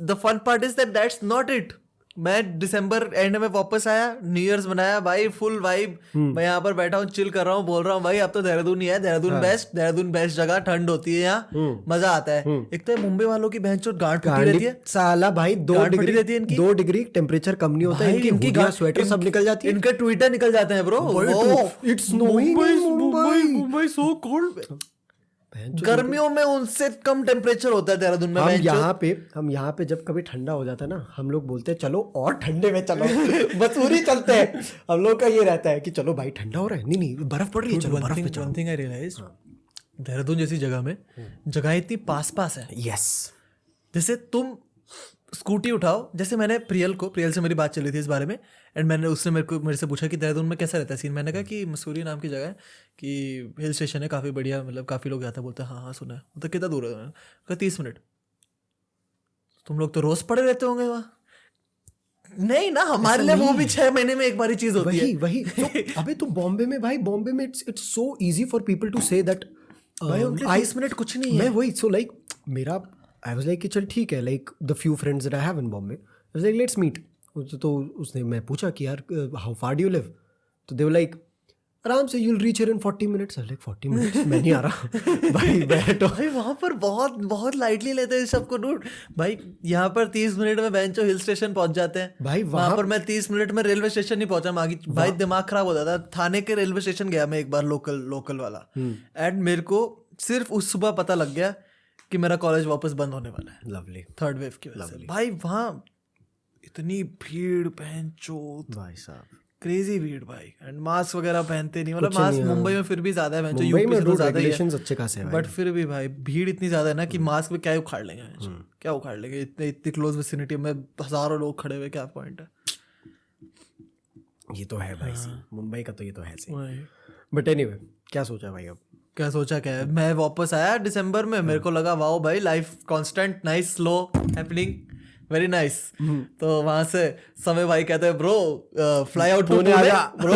Speaker 1: the fun part is that not it. मैं दिसंबर एंड में वापस आया, न्यू ईयर्स बनाया भाई, फुल वाइब. मैं यहाँ पर बैठा हूँ, चिल कर रहा हूँ, बोल रहा हूँ भाई अब तो देहरादून ही है. देहरादून बेस्ट जगह, ठंड होती है यहाँ, मजा आता है. एक तो मुंबई वालों की बहनचोद गांड फटी रहती है
Speaker 2: साला भाई. 2 डिग्री टेम्परेचर कम नहीं होता है. इनकी स्वेटर सब निकल जाती है.
Speaker 1: इनके ट्विटर निकल जाते हैं bro.
Speaker 2: It's snowing in Mumbai.
Speaker 1: Mumbai so cold. गर्मियों में उनसे कम टेम्परेचर होता है देहरादून में।
Speaker 2: हम यहाँ पे जब कभी ठंडा हो जाता है ना, हम लोग बोलते हैं चलो और ठंडे में चलो मसूरी चलते हैं। हम लोग का ये रहता है कि चलो भाई ठंडा हो रहा है, नहीं बर्फ पड़ रही है, चलो बर्फ में चलो।
Speaker 1: One thing I realise, Dehradun जैसी जगह में जगह इतनी पास है।
Speaker 2: यस,
Speaker 1: जैसे तुम स्कूटी उठाओ, जैसे मैंने प्रियल से मेरी बात चली थी इस बारे में, एंड उसने मेरे से पूछा कि देहरादून में कैसा रहता है सीन। मैंने कहा कि मसूरी नाम की जगह है, कि हिल स्टेशन है काफ़ी बढ़िया, मतलब काफ़ी लोग जाते हैं, बोलते हैं हाँ सुना है। तो कितना दूर है? कहा 30 मिनट। तुम लोग तो रोज पड़े रहते होंगे वहाँ। नहीं ना, हमारे लिए वो भी 6 महीने में एक बारी चीज होती है।
Speaker 2: वही तो, अबे तो बॉम्बे में it's so easy for people to say that
Speaker 1: 30 minute कुछ नहीं है।
Speaker 2: मैं वही सो लाइक मेरा आई वाज लाइक कि चल ठीक है, like the few friends that I have in Bombay, I was like let's meet. तो उसने, मैं पूछा कि यार how far do you live, तो दे वर लाइक आराम से you'll reach here in 40 minutes। I like 40 minutes मैं नहीं आ रहा भाई बैठो।
Speaker 1: भाई वहाँ पर बहुत बहुत लाइटली लेते हैं सबको डूड। भाई यहाँ पर 30 मिनट में बेंचो हिल स्टेशन पहुंच जाते हैं
Speaker 2: भाई,
Speaker 1: वहाँ पर मैं 30 मिनट में रेलवे स्टेशन नहीं पहुंचा मागी। भाई दिमाग खराब हो जाता। थाने के रेलवे स्टेशन गया मैं एक बार, लोकल वाला, एंड मेरे को सिर्फ उस सुबह पता लग गया कि मेरा कॉलेज वापस बंद होने वाला है।
Speaker 2: लवली,
Speaker 1: 3rd वेव की वजह से। भाई वहाँ इतनी भीड़, बेंचो
Speaker 2: भाई साहब
Speaker 1: क्रेजी भीड़ भाई, एंड मास्क वगैरह पहनते नहीं। मतलब मास्क मुंबई में फिर भी ज्यादा है,
Speaker 2: मुंबई
Speaker 1: यूपी
Speaker 2: में
Speaker 1: से तो ज्यादा ही
Speaker 2: रेगुलेशंस अच्छे खासे हैं,
Speaker 1: बट फिर भी भाई भीड़ इतनी ज्यादा है ना कि मास्क में क्या उखाड़ लेंगे, क्या उखाड़ लेंगे। इतनी क्लोज विसिनिटी में हजारों लोग खड़े हुए, क्या पॉइंट है।
Speaker 2: ये तो है भाई मुंबई का, तो ये तो है सही। बट एनीवे क्या सोचा भाई अब?
Speaker 1: क्या सोचा क्या है, मैं वापस आया दिसंबर में, मेरे को लगा वाओ भाई life constant, nice, slow happening, very nice. तो वहां से समय भाई कहते हैं bro fly out to Pune bro.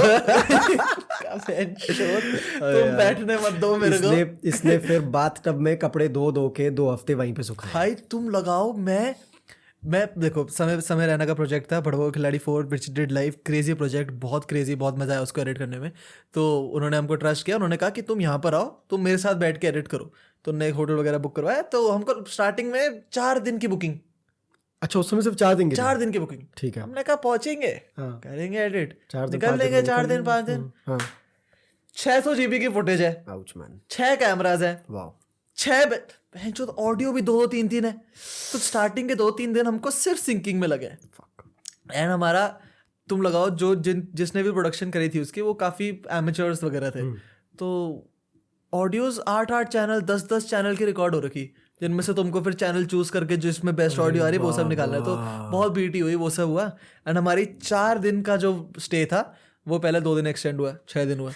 Speaker 1: तुम बैठने मत दो मेरे को।
Speaker 2: इसने फिर बाथटब में कपड़े धो के 2 हफ्ते वहीं पे सुखाए।
Speaker 1: भाई तुम लगाओ, मैं देखो समय रहना का प्रोजेक्ट था, भड़वा खिलाड़ी 4 which did live, crazy project, बहुत क्रेजी, बहुत मजा आया उसको एडिट करने में। तो उन्होंने हमको ट्रस्ट किया, उन्होंने कहा कि तुम यहाँ पर आओ, तुम मेरे साथ बैठ के एडिट करो। तो उन्होंने एक होटल वगैरह बुक करवाया। तो हमको स्टार्टिंग में 4 दिन की बुकिंग।
Speaker 2: अच्छा, उस समय सिर्फ 4 दिन की?
Speaker 1: 4 दिन की बुकिंग,
Speaker 2: ठीक है।
Speaker 1: हमने कहा पहुंचेंगे, करेंगे एडिट, निकल लेंगे 4 दिन 5 दिन। 600 GB की फुटेज है, 6 कैमराज है, 6 जो ऑडियो भी 2 3 है। तो स्टार्टिंग के 2-3 दिन हमको सिर्फ सिंकिंग में लगे। एंड हमारा तुम लगाओ जो जिसने भी प्रोडक्शन करी थी उसकी, वो काफ़ी एमेचर्स वगैरह थे। तो ऑडियोज 8 चैनल, 10 चैनल की रिकॉर्ड हो रखी, जिनमें से तुमको फिर चैनल चूज करके जिसमें बेस्ट ऑडियो आ रही है वो सब निकालना है। तो बहुत बीटी हुई, वो सब हुआ। एंड हमारी 4 दिन का जो स्टे था वो पहले 2 दिन एक्सटेंड हुआ, 6 दिन हुआ।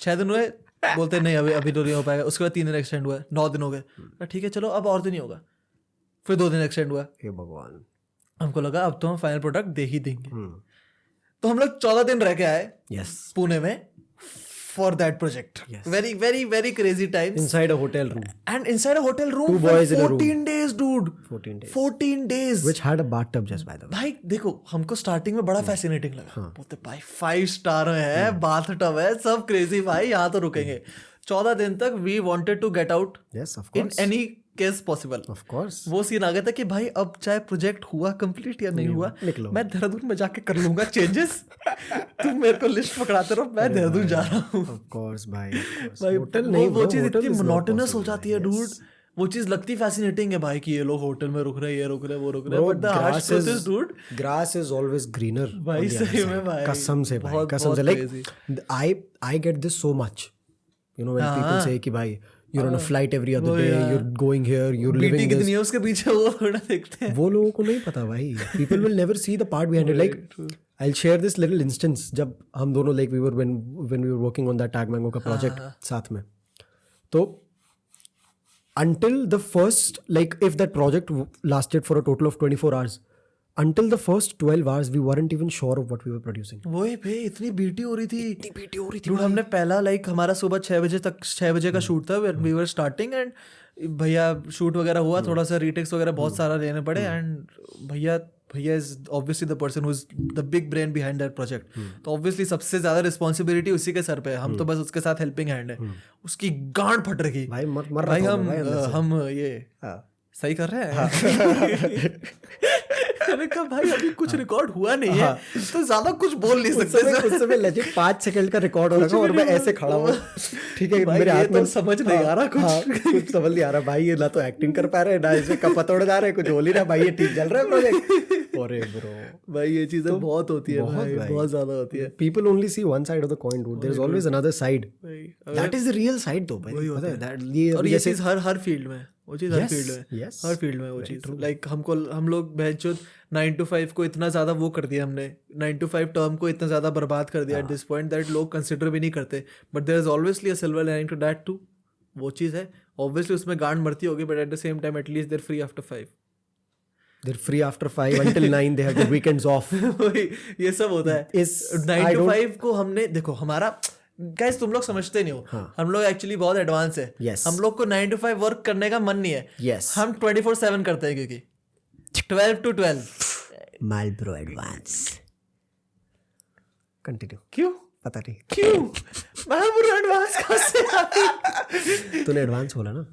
Speaker 1: 6 दिन हुए, बोलते नहीं अभी तो नहीं हो पाएगा। उसके बाद 3 दिन एक्सटेंड हुआ, 9 दिन हो गए। ठीक है चलो अब और दिन ही होगा। फिर 2 दिन एक्सटेंड हुआ।
Speaker 2: हे भगवान,
Speaker 1: हमको लगा अब तो हम फाइनल प्रोडक्ट दे ही देंगे। तो हम लोग 14 दिन रह के आए पुणे में for that project. Yes. Very, very, very crazy times.
Speaker 2: Inside a hotel room.
Speaker 1: And inside a hotel room
Speaker 2: 2 boys in a room.
Speaker 1: 14 days, dude. 14 days.
Speaker 2: Which had a bathtub just by the way.
Speaker 1: भाई देखो, हमको स्टार्टिंग में बड़ा फैसिनेटिंग लगा। बोलते भाई 5 स्टार है, बाथटब है, सब क्रेजी भाई, यहाँ तो रुकेंगे। 14 दिन तक we wanted to get out.
Speaker 2: Yes, of course.
Speaker 1: In any case possible.
Speaker 2: Of course.
Speaker 1: वो सीन आ गया था कि भाई अब चाहे प्रोजेक्ट हुआ कंप्लीट या नहीं हुआ, मैं देहरादून में जाके कर लूंगा चेंजेस। तुम मेरे को लिस्ट पकड़ाते रहो, मैं देहरादून जा रहा हूँ।
Speaker 2: Of course भाई,
Speaker 1: होटल नहीं, वो चीज इतनी मोनोटोनस हो जाती है डूड। वो चीज लगती फैसिनेटिंग है भाई कि ये लोग होटल में रुक रहे हैं, ये रुक रहे हैं, वो रुक रहे हैं, but the harsh truth is dude,
Speaker 2: grass is always greener.
Speaker 1: भाई सही में भाई,
Speaker 2: कसम से भाई, कसम से। Like I get this so much, you know, when people say कि भाई you're on a flight every other day, you're going here, you're living this.
Speaker 1: कितनी है उसके पीछे, वो थोड़ा देखते हैं।
Speaker 2: वो लोगों को नहीं पता भाई। People will never see the part behind it. Like I'll share this little instance. जब हम दोनों like we were when we were working on that Tag Mango का project साथ में, तो until the first, like if that project lasted for a total of 24 hours, until the first 12 hours we weren't even sure of what we were producing.
Speaker 1: वही भाई इतनी बीटी हो रही थी। हमने पहला लाइक हमारा सुबह 6 बजे का शूट था, we were starting, and भैया शूट वगैरह हुआ, थोड़ा सा रीटेक्स वगैरह बहुत सारा लेने पड़े, एंड भैया is obviously the person who is the big brain behind that project. तो ऑब्वियसली सबसे ज्यादा रिस्पॉन्सिबिलिटी उसी के सर पे है, हम तो बस उसके साथ हेल्पिंग हैंड है। उसकी गांड फट रही भाई, हम ये सही कर रहे हैं। मैंने कहा भाई अभी कुछ रिकॉर्ड हुआ नहीं है तो ज्यादा कुछ बोल नहीं सकते।
Speaker 2: उस समय legit 5 सेकंड का रिकॉर्ड हो रहा था और मैं ऐसे खड़ा हूँ, ठीक है, मेरे हाथ में
Speaker 1: समझ नहीं आ रहा
Speaker 2: कुछ समझ नहीं आ रहा भाई, ये ना तो एक्टिंग कर पा रहे ना इसमें कपा तोड़ जा रहे, कुछ हो नहीं रहा भाई, ये ठीक चल रहा है प्रोजेक्ट। अरे ब्रो
Speaker 1: भाई ये चीजें बहुत होती है भाई, बहुत ज्यादा होती है।
Speaker 2: People only see one side of the coin, dude. There is always another side. That is the real side, though. भाई पता है that ये
Speaker 1: और ये चीज हर फील्ड में, वो चीज हर
Speaker 2: Yes,
Speaker 1: फील्ड में,
Speaker 2: yes.
Speaker 1: हर फील्ड में वो चीज। लाइक हम लोग बहनचोद 9 to 5 को इतना ज्यादा वो कर दिया हमने, 9 to 5 टर्म को इतना ज्यादा बर्बाद कर दिया एट दिस पॉइंट दैट लोग कंसिडर भी नहीं करते। But there is obviously a silver lining to that too, वो चीज है। ऑब्वियसली उसमें गांड मरती होगी but at the same time at least they're free after 5।
Speaker 2: They're free after 5 until 9. They have the weekends off.
Speaker 1: वही ये सब होता है।
Speaker 2: Is
Speaker 1: 9 to 5 को हमने देखो, हमारा गाइस तुम लोग समझते नहीं हो, हम लोग एक्चुअली बहुत एडवांस है।
Speaker 2: Yes.
Speaker 1: हम लोग को 9 to 5 वर्क करने का मन नहीं है।
Speaker 2: Yes.
Speaker 1: हम 24/7 करते हैं क्योंकि 12 to 12
Speaker 2: Marlboro advance. Continue.
Speaker 1: क्यों
Speaker 2: पता नहीं
Speaker 1: क्यों मैं पूरा एडवांस कहाँ से आ गई?
Speaker 2: तूने एडवांस बोला ना,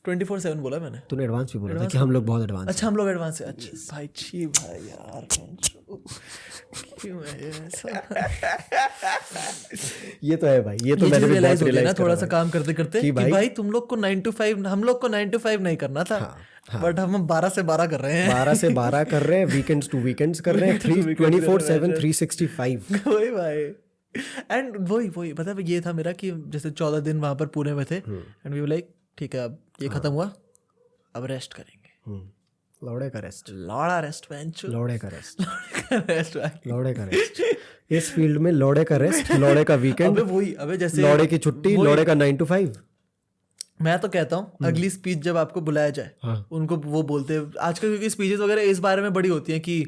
Speaker 1: 24/7 बोला मैंने।
Speaker 2: तूने एडवांस भी बोला था कि हम लोग बहुत एडवांस।
Speaker 1: अच्छा हम लोग एडवांस है। अच्छा भाई छी भाई यार क्यों है ये ऐसा?
Speaker 2: ये तो है भाई, ये तो
Speaker 1: ये
Speaker 2: मैंने भी
Speaker 1: रियलाइज
Speaker 2: बहुत
Speaker 1: हो गया ना
Speaker 2: रियलाइज
Speaker 1: थोड़ा सा काम करते करते कि
Speaker 2: भाई-
Speaker 1: भाई तुम लोग को 9 to 5, हम लोग को 9 to 5 नहीं करना था, बट हम 12 से 12 कर रहे हैं।
Speaker 2: 12 से 12 कर रहे हैं, वीकेंड्स टू वीकेंड्स कर रहे हैं, 24/7 365।
Speaker 1: वही भाई। एंड वही मतलब ये था मेरा कि जैसे 14 दिन वहां पर पुणे में थे एंड वी वर लाइक ठीक है अब ये खत्म हुआ, अब रेस्ट करेंगे।
Speaker 2: लौड़े का रेस्ट,
Speaker 1: लौड़ा रेस्ट बेंचो,
Speaker 2: लौड़े का रेस्ट,
Speaker 1: रेस्ट भाई।
Speaker 2: लौड़े का रेस्ट। इस फील्ड में लौड़े का रेस्ट, लौड़े का वीकेंड,
Speaker 1: अबे जैसे
Speaker 2: लौड़े की छुट्टी, लौड़े का 9 to 5।
Speaker 1: मैं तो कहता हूँ अगली स्पीच जब आपको बुलाया जाए उनको वो बोलते हैं आजकल, क्योंकि स्पीचेस वगैरह इस बारे में बड़ी होती हैं कि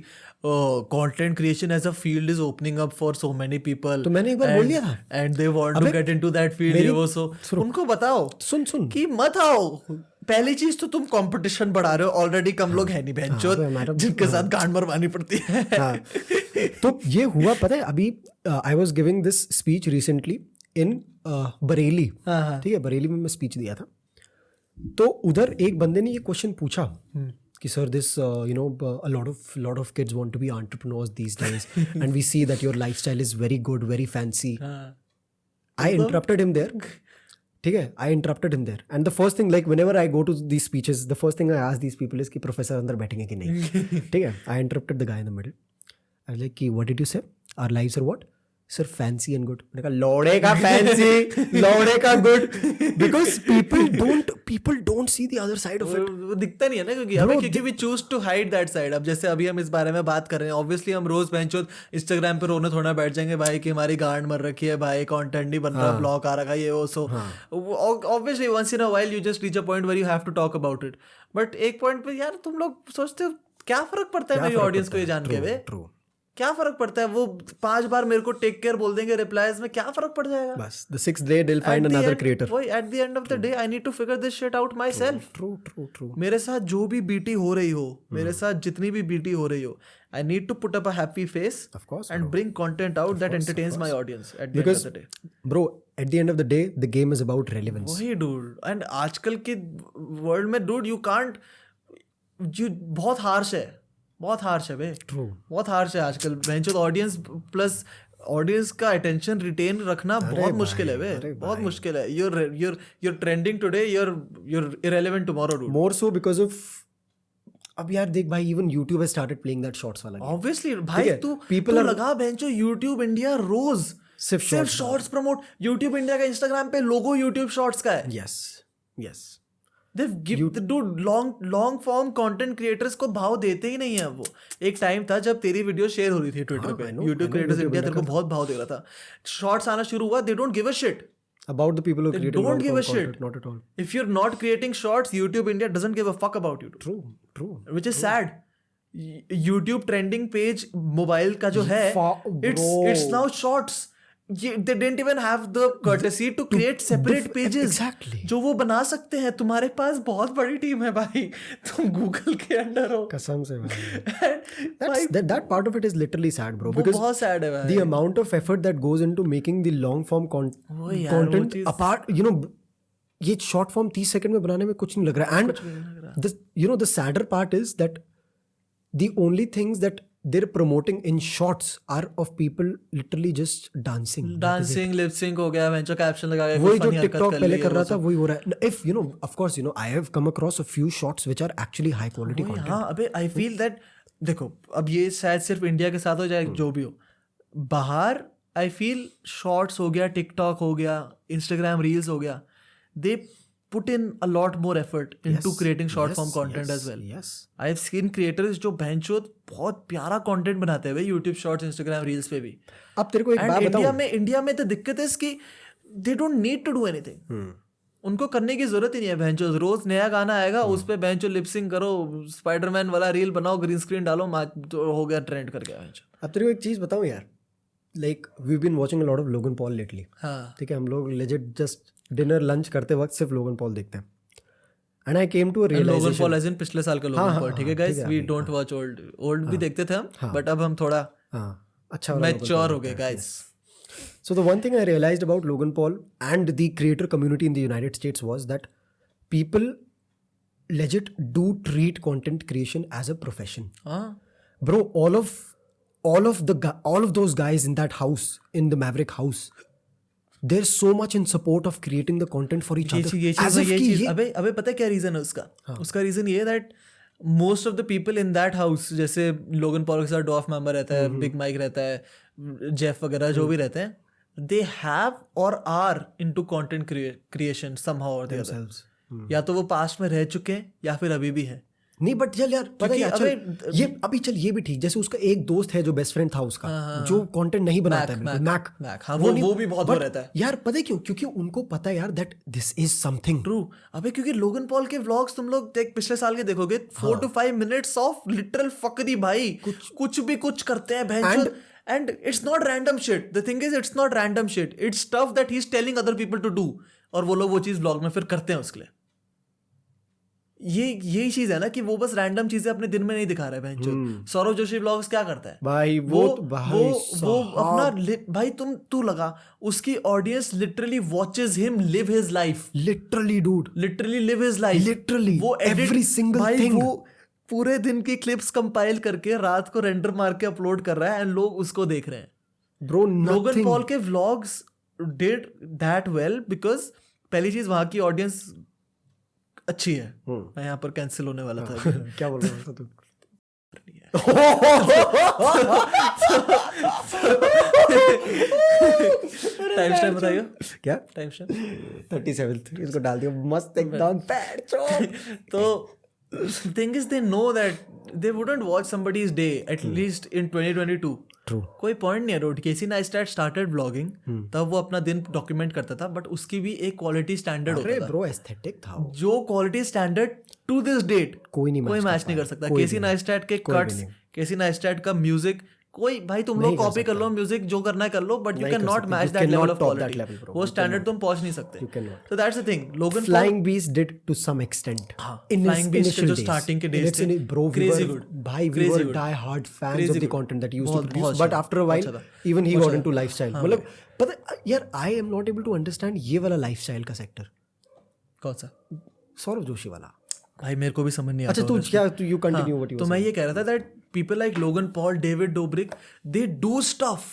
Speaker 1: content creation as a field is opening up for so many people,
Speaker 2: तो मैंने एक बार बोल दिया था
Speaker 1: and they want to get into that field. ये वो सो उनको बताओ
Speaker 2: सुन
Speaker 1: कि मत आओ। पहली चीज तो तुम कंपटीशन बढ़ा रहे हो, ऑलरेडी कम लोग है नहीं बहनचोद जिनके साथ गांड मरवानी पड़ती है।
Speaker 2: तो ये हुआ पता है अभी, I was giving this speech recently in Bareilly, ठीक है, बरेली में मैं स्पीच दिया था। तो उधर एक बंदे ने ये क्वेश्चन पूछा कि sir this you know a lot of kids want to be entrepreneurs these days and we see that your lifestyle is very good, very fancy. I interrupted him there. ठीक है, I interrupted him there and the first thing, like whenever I go to these speeches, the first thing I ask these people is कि प्रोफेसर अंदर बैठेंगे कि नहीं। ठीक है, I interrupted the guy in the middle. I was like कि what did you say? Our lives are what? Sir, fancy and good. मैंने कहा लौड़े का fancy, लौड़े का good, because people don't see the other side of it.
Speaker 1: वो दिखता नहीं है ना क्योंकि we choose to hide that side। अब जैसे अभी हम इस बारे में बात कर रहे हैं, ऑब्वियसली हम रोज बेंचोद इंस्टाग्राम पे रोने थोड़ा बैठ जाएंगे भाई कि हमारी गांड मर रखी है भाई, कंटेंट नहीं बन रहा, ब्लॉग आ रखा है, ये वो। So obviously once in a while you just reach a point where you have to talk about it. But एक पॉइंट पे यार तुम लोग सोचते हो क्या फर्क पड़ता है मेरी ऑडियंस को ये जान के, वे क्या फर्क पड़ता है? वो 5 बार मेरे को टेक केयर बोल देंगे रिप्लाईज में, क्या फर्क पड़ जाएगा?
Speaker 2: बस the 6th day they'll find another creator.
Speaker 1: वही at the end of the day I need to figure this shit out myself.
Speaker 2: True.
Speaker 1: मेरे साथ जो भी बीटी हो रही हो, मेरे साथ जितनी भी बीटी हो रही हो, I need to put up a happy face
Speaker 2: Of course,
Speaker 1: and bring content out that entertains my audience at the
Speaker 2: Because,
Speaker 1: end of the day.
Speaker 2: bro, at the end of the day the game is about relevance.
Speaker 1: वही dude, and आजकल के वर्ल्ड में dude you can't, बहुत हार्श है, बहुत हार्श है बे।
Speaker 2: True.
Speaker 1: बहुत हार्श है आजकल बेंचो। ऑडियंस प्लस ऑडियंस का अटेंशन रिटेन रखना बहुत मुश्किल है बे, बहुत मुश्किल है। you're trending today, you're irrelevant tomorrow dude.
Speaker 2: More so because of अब यार देख भाई, even YouTube has started playing that shorts वाला game.
Speaker 1: Obviously भाई तू people लगा बेंचो YouTube इंडिया रोज सिर्फ शॉर्ट्स प्रमोट। YouTube इंडिया का इंस्टाग्राम पे लोगो YouTube शॉर्ट्स का है।
Speaker 2: Yes.
Speaker 1: Long form content creators को भाव देते ही नहीं है वो। एक टाइम था जब तेरी वीडियो शेयर हो रही थी ट्विटर पे, यूट्यूब क्रिएटर्स इंडिया तेरे को बहुत भाव दे रहा था। शॉर्ट्स आना शुरू हुआ, they don't give a shit
Speaker 2: about the people who
Speaker 1: they
Speaker 2: create
Speaker 1: don't give a shit
Speaker 2: content, not at all.
Speaker 1: If you're not creating shorts, YouTube India doesn't give a fuck about you.
Speaker 2: True.
Speaker 1: Which is sad. YouTube trending page mobile का जो है, it's now shorts. They didn't even have the courtesy to create separate pages.
Speaker 2: Exactly.
Speaker 1: जो वो बना सकते हैं। तुम्हारे पास बहुत बड़ी टीम है भाई, तुम गूगल के अंडर हो
Speaker 2: कसम से भाई। that part of it is literally sad, bro. Because
Speaker 1: बहुत sad है भाई।
Speaker 2: The amount of effort that goes into making the long form content apart, you know, ये short form 30 सेकंड में बनाने में कुछ नहीं लग रहा है। And the sadder part is that the only things that they're promoting in shorts are of people literally just dancing.
Speaker 1: Dancing lip sync हो गया, वेंचर कैप्शन लगा के
Speaker 2: वही
Speaker 1: कुछ
Speaker 2: जो
Speaker 1: funny हरकत
Speaker 2: टिकटॉक
Speaker 1: कर
Speaker 2: पहले
Speaker 1: ली
Speaker 2: कर
Speaker 1: है,
Speaker 2: रहा
Speaker 1: वो
Speaker 2: था
Speaker 1: सब।
Speaker 2: वही हो रहा है. If you know, of course, you know, I have come across a few shots which are actually high quality
Speaker 1: वही,
Speaker 2: content.
Speaker 1: हाँ, अबे आई फील दैट देखो अब ये शायद सिर्फ इंडिया के साथ हो जाए जो भी हो, बाहर आई फील शॉर्ट्स हो गया, टिकटॉक हो गया, इंस्टाग्राम रील्स हो गया, they put in a lot more effort into creating short form content as well.
Speaker 2: Yes.
Speaker 1: I have seen creators जो भैंचोद बहुत प्यारा कंटेंट बनाते हैं भाई यूट्यूब शॉर्ट्स, इंस्टाग्राम रील्स पे भी.
Speaker 2: अब तेरे को एक बात
Speaker 1: एंड
Speaker 2: बताऊं.
Speaker 1: इंडिया में तो दिक्कत है इसकी, they don't need to do anything. उनको करने की जरूरत ही नहीं है. भैंचो रोज नया गाना आएगा, उस पे भैंचो लिपसिंग करो, स्पाइडरमैन वाला रील बनाओ, ग्रीन स्क्रीन डालो, तो हो गया, ट्रेंड कर गया भैंचो.
Speaker 2: अब तेरे को एक चीज बताऊं यार, like we been watching a lot of Logan Paul lately.
Speaker 1: हाँ,
Speaker 2: ठीक है, हम लोग लेजिट जस्ट डिनर लंच करते वक्त सिर्फ लोगन पॉल देखते हैं. And I came to a
Speaker 1: लोगन
Speaker 2: रियलाइजेशन.
Speaker 1: पॉल एज इन पिछले साल का लोगन पॉल. ठीक है guys, we don't watch old भी देखते थे हम, बट अब हम थोड़ा
Speaker 2: हाँ, अच्छा वाला Logan
Speaker 1: मैच्योर
Speaker 2: Paul
Speaker 1: हो गए
Speaker 2: देखते हैं.
Speaker 1: Guys.
Speaker 2: So the one thing I realized about Logan Paul and the creator community in the United States was that people legit do treat content creation as a profession.
Speaker 1: हाँ,
Speaker 2: Bro, all of those guys in that house, in the Maverick house, they're so much in support of creating the content for each other.
Speaker 1: अबे पता है क्या रीजन है उसका? उसका रीजन ये है that most of the people in that house, जैसे लोगन पॉल के साथ डॉफ मेंबर रहता है, बिग माइक रहता है, जेफ वगैरह जो भी रहते हैं, they have or are into content creation somehow or the other. या तो वो पास्ट में रह चुके हैं या फिर अभी भी है.
Speaker 2: नहीं बट चल यार, पता है चल ये अभी चल ये भी ठीक. जैसे उसका एक दोस्त है जो बेस्ट फ्रेंड था उसका, जो कंटेंट नहीं बनाता है, मैक.
Speaker 1: हाँ, वो भी बहुत वो रहता है
Speaker 2: यार. पता है क्यों? क्योंकि उनको पता है यार that this is something
Speaker 1: true. अबे क्योंकि लोगन पॉल के व्लॉग्स तुम लोग पिछले साल के देखोगे, 4 to 5 minutes of literal Fakhri भाई, कुछ भी कुछ करते हैं भैंचोद. And it's not random shit. The thing is, it's not random shit. It's stuff that he's telling other people to do. और वो लोग वो चीज ब्लॉग में फिर करते हैं उसके लिए. यही चीज है ना कि वो बस रैंडम चीजें अपने दिन में नहीं दिखा रहे हैं. सौरव जोशी ब्लॉग्स क्या करता है
Speaker 2: भाई? वो
Speaker 1: अपना भाई तू लगा, उसकी audience literally watches him live his life.
Speaker 2: Literally dude,
Speaker 1: literally live his life.
Speaker 2: Literally
Speaker 1: वो
Speaker 2: एवरी सिंगल थिंग.
Speaker 1: वो पूरे दिन की क्लिप्स कंपाइल करके रात को रेंडर मार के अपलोड कर रहा है एंड लोग उसको देख रहे हैं.
Speaker 2: ब्रो,
Speaker 1: लोगन पॉल के vlogs did that well because पहली चीज वहां की ऑडियंस अच्छी है. मैं यहाँ पर कैंसिल होने वाला था.
Speaker 2: क्या बोल रहा था तू?
Speaker 1: टाइम स्टैम्प बताइए.
Speaker 2: क्या
Speaker 1: टाइम स्टैम्प?
Speaker 2: 37. इसको डाल दियो मस्त एकदम पैड चो.
Speaker 1: तो thing is they know that they wouldn't watch somebody's day at least in 2022.
Speaker 2: True.
Speaker 1: कोई पॉइंट नहीं है. रोड केसी नाइस्टैट स्टार्टेड व्लॉगिंग, तब वो अपना दिन डॉक्यूमेंट करता था, बट उसकी भी एक क्वालिटी स्टैंडर्ड होता था.
Speaker 2: ब्रो एस्थेटिक था
Speaker 1: जो quality standard to this date
Speaker 2: कोई
Speaker 1: मैच नहीं कर सकता. केसी नाइस्टैट के कट्स, केसी नाइस्टैट का म्यूजिक, कोई भाई तुम लोग कॉपी कर लो म्यूजिक, जो करना है कर लो, but you can not match that level of quality. वो स्टैंडर्ड तुम पहुंच नहीं सकते. So that's the thing. Logan
Speaker 2: Flying Beast did to some extent.
Speaker 1: In Flying Beast के जो starting के days थे,
Speaker 2: bro,
Speaker 1: crazy good.
Speaker 2: भाई we were die hard fans of the content that he used to produce. But after a while, even he got into lifestyle. मतलब पता यार, I am not able to understand ये वाला lifestyle का sector.
Speaker 1: कौन सा?
Speaker 2: सौरव जोशी वाला.
Speaker 1: भाई मेरे को भी समझ नहीं आता.
Speaker 2: अच्छा तू you continue what you
Speaker 1: तो मैं ये कह रहा था that people like Logan Paul, David Dobrik, they do stuff.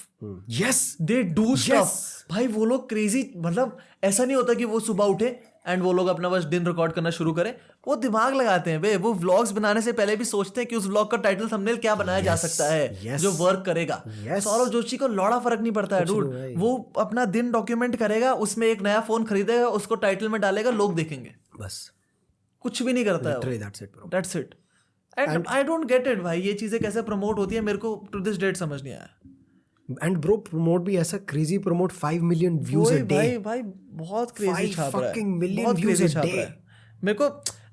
Speaker 2: Yes,
Speaker 1: they do stuff. भाई वो लोग crazy, मतलब ऐसा नहीं होता कि वो सुबह उठे एंड वो लोग अपना बस दिन रिकॉर्ड करना शुरू करें. वो दिमाग लगाते हैं बे. वो व्लॉग्स बनाने से पहले भी सोचते हैं कि उस व्लॉग का टाइटल थंबनेल क्या बनाया जा सकता है जो वर्क करेगा. सौरव जोशी को लौड़ा फर्क नहीं पड़ता है डूड. वो अपना दिन डॉक्यूमेंट करेगा, उसमें एक नया फोन खरीदेगा, उसको टाइटल में डालेगा, लोग देखेंगे, बस. कुछ भी नहीं करता है. That's it. And I don't get it भाई, ये चीजें कैसे प्रमोट होती है मेरे को टू दिस डेट समझ नहीं आया.
Speaker 2: एंड ब्रो प्रमोट भी ऐसा crazy promote 5 million views a day.
Speaker 1: भाई बहुत क्रेजी छाप रहा है.
Speaker 2: बहुत क्रेजी छाप रहा है.
Speaker 1: मेरे को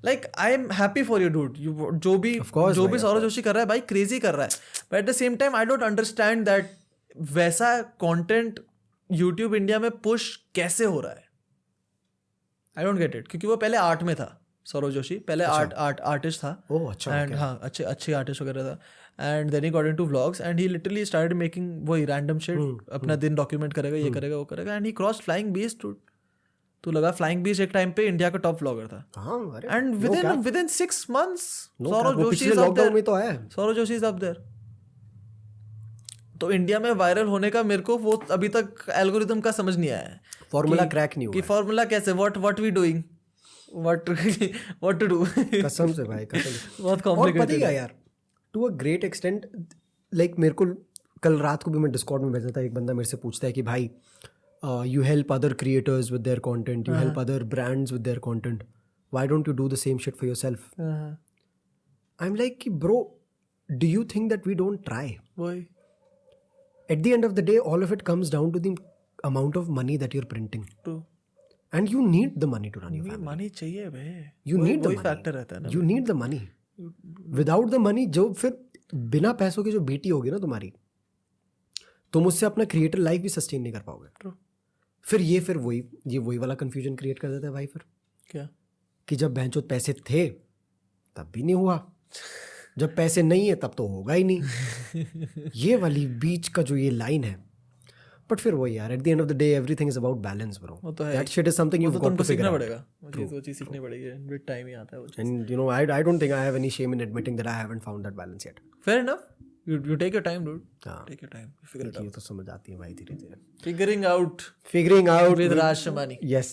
Speaker 1: like I am happy for you dude. जो भी सौरव जोशी कर रहा है भाई, क्रेजी कर रहा है. But at the same time I don't understand that वैसा कंटेंट यूट्यूब इंडिया में पुश कैसे हो रहा है. I don't get it. क्योंकि वो पहले आर्ट में था. सौरव जोशी पहले आर्टिस्ट था.
Speaker 2: ओह अच्छा.
Speaker 1: एंड हाँ, अच्छे आर्टिस्ट वगैरह था. And then he got into vlogs and he literally started making वही रैंडम शिट. अपना दिन डॉक्यूमेंट करेगा, ये करेगा, वो करेगा, and he crossed Flying Beast. तो लगा फ्लाइंग बीच एक टाइम पे इंडिया का टॉप व्लॉगर था
Speaker 2: हाँ अरे
Speaker 1: and within 6 months
Speaker 2: no
Speaker 1: Saurav
Speaker 2: cap, वो
Speaker 1: जोशी
Speaker 2: पिछले
Speaker 1: इज अप
Speaker 2: लॉकडाउन में
Speaker 1: देयर,
Speaker 2: तो आया है।
Speaker 1: Saurav Joshi is up there. तो इंडिया में वायरल होने का मेरे को वो अभी तक एल्गोरिदम का समझ नहीं आया है
Speaker 2: फॉर्मूला क्रैक नहीं हुआ
Speaker 1: कि फॉर्मूला कैसे what we doing what to do.
Speaker 2: कसम से भाई कसम से।
Speaker 1: बहुत
Speaker 2: और पता ही
Speaker 1: कॉम्प्लिकेटेड
Speaker 2: क्या यार, to a great extent, like मेरे को कल रात को भी मैं डिस्कॉर्ड में भेजा था, एक बंदा मेरे से पूछता है कि भाई you help other creators with their content, you help other brands with their content, why don't you do the same shit for yourself? I am like कि bro, do you think that we don't try?
Speaker 1: वही
Speaker 2: At the end of the day, all of it comes down to the amount of money that you're printing.
Speaker 1: True,
Speaker 2: And you need the money to run your family.
Speaker 1: Money चाहिए भाई,
Speaker 2: You need the
Speaker 1: वही
Speaker 2: money.
Speaker 1: फैक्टर रहता है ना।
Speaker 2: You need the money. Without the money, जो फिर बिना पैसों की जो बीटी होगी ना तुम्हारी, तुम उससे अपना क्रिएटर लाइफ भी सस्टेन नहीं कर पाओगे।
Speaker 1: True.
Speaker 2: फिर वही वाला कंफ्यूजन क्रिएट कर देता है भाई। फिर
Speaker 1: क्या
Speaker 2: कि जब बेंचों पैसे थे तब भी नहीं हुआ, जब पैसे नहीं है तब तो होगा ही नहीं। ये वाली बीच का जो ये लाइन है, बट फिर वही यार, eight the end of the day everything is about balance bro.
Speaker 1: वो तो है,
Speaker 2: that shit is something you
Speaker 1: तो
Speaker 2: गॉट
Speaker 1: तुमको
Speaker 2: टू फिगर
Speaker 1: सीखना
Speaker 2: आउट।
Speaker 1: पड़ेगा, वो चीज़ सीखनी पड़ेगी, विद टाइम ही आता है वो चीज़।
Speaker 2: And you know, I don't think I have any shame in admitting that I haven't found that balance yet.
Speaker 1: Fair enough, you take your time dude,
Speaker 2: हाँ,
Speaker 1: take your time, figure it
Speaker 2: ये तो समझ आती है भाई धीरे धीरे।
Speaker 1: out, figuring out
Speaker 2: Figuring out
Speaker 1: with Raj Shamani।
Speaker 2: Yes.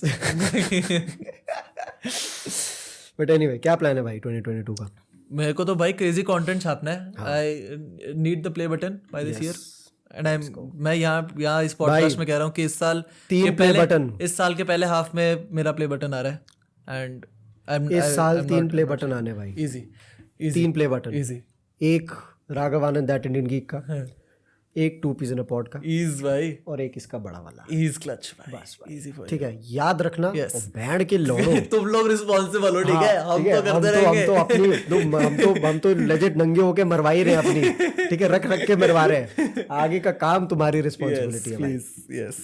Speaker 2: But anyway, क्या प्लान है भाई 2022 का?
Speaker 1: मेरे को तो भाई क्रेजी कंटेंट छापना है। I need the play button by this year end मैं यहाँ इस पॉडकास्ट में कह रहा हूँ कि इस साल
Speaker 2: तीन play button।
Speaker 1: इस साल के पहले हाफ में मेरा प्ले बटन आ रहा है एंड
Speaker 2: इस साल 3 प्ले बटन आने भाई।
Speaker 1: इजी
Speaker 2: 3 प्ले बटन,
Speaker 1: इजी
Speaker 2: एक राघव आनंद दैट इंडियन गीक का, एक 2 पीस इन अ पॉड का,
Speaker 1: इज भाई
Speaker 2: और एक इसका बड़ा वाला।
Speaker 1: इज क्लच भाई, इजी फॉर
Speaker 2: ठीक है, याद रखना।
Speaker 1: Yes.
Speaker 2: और बैंड के लोड़ो
Speaker 1: तुम लोग रिस्पांसिबल हो, ठीक है, हम तो करते रहेंगे।
Speaker 2: हम तो लेजेंड नंगे होके मरवा ही रहे हैं अपनी, ठीक है, रख के मरवा रहे हैं। आगे का काम तुम्हारी रिस्पॉन्सिबिलिटी है भाई।
Speaker 1: यस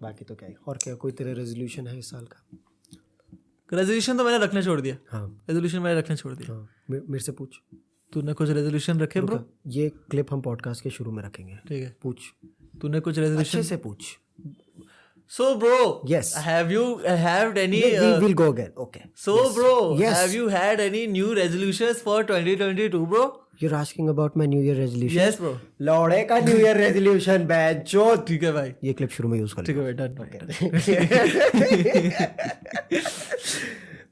Speaker 2: बाकी तो क्या है, और क्या कोई तेरा रेजोल्यूशन है इस साल का?
Speaker 1: रेजोल्यूशन तो मैंने रखना छोड़ दिया,
Speaker 2: हाँ
Speaker 1: रेजोल्यूशन मैंने रखना छोड़ दिया।
Speaker 2: हाँ, मेरे से पूछ।
Speaker 1: तूने कुछ रेजोल्यूशन रखे ब्रो?
Speaker 2: ये क्लिप हम पॉडकास्ट के शुरू में रखेंगे,
Speaker 1: ठीक है,
Speaker 2: पूछ,
Speaker 1: तूने कुछ रेजोल्यूशन?
Speaker 2: अच्छे से पूछ।
Speaker 1: So bro,
Speaker 2: Yes.
Speaker 1: have you had any
Speaker 2: We'll go again. Okay.
Speaker 1: so bro,
Speaker 2: Yes.
Speaker 1: have you had any new resolutions for 2022 bro?
Speaker 2: You're asking about my New Year resolution?
Speaker 1: Yes bro,
Speaker 2: लौड़े का न्यू ईयर रेजोल्यूशन बैचो।
Speaker 1: ठीक है भाई,
Speaker 2: ये क्लिप शुरू में यूज कर
Speaker 1: ठीक है भाई, डन।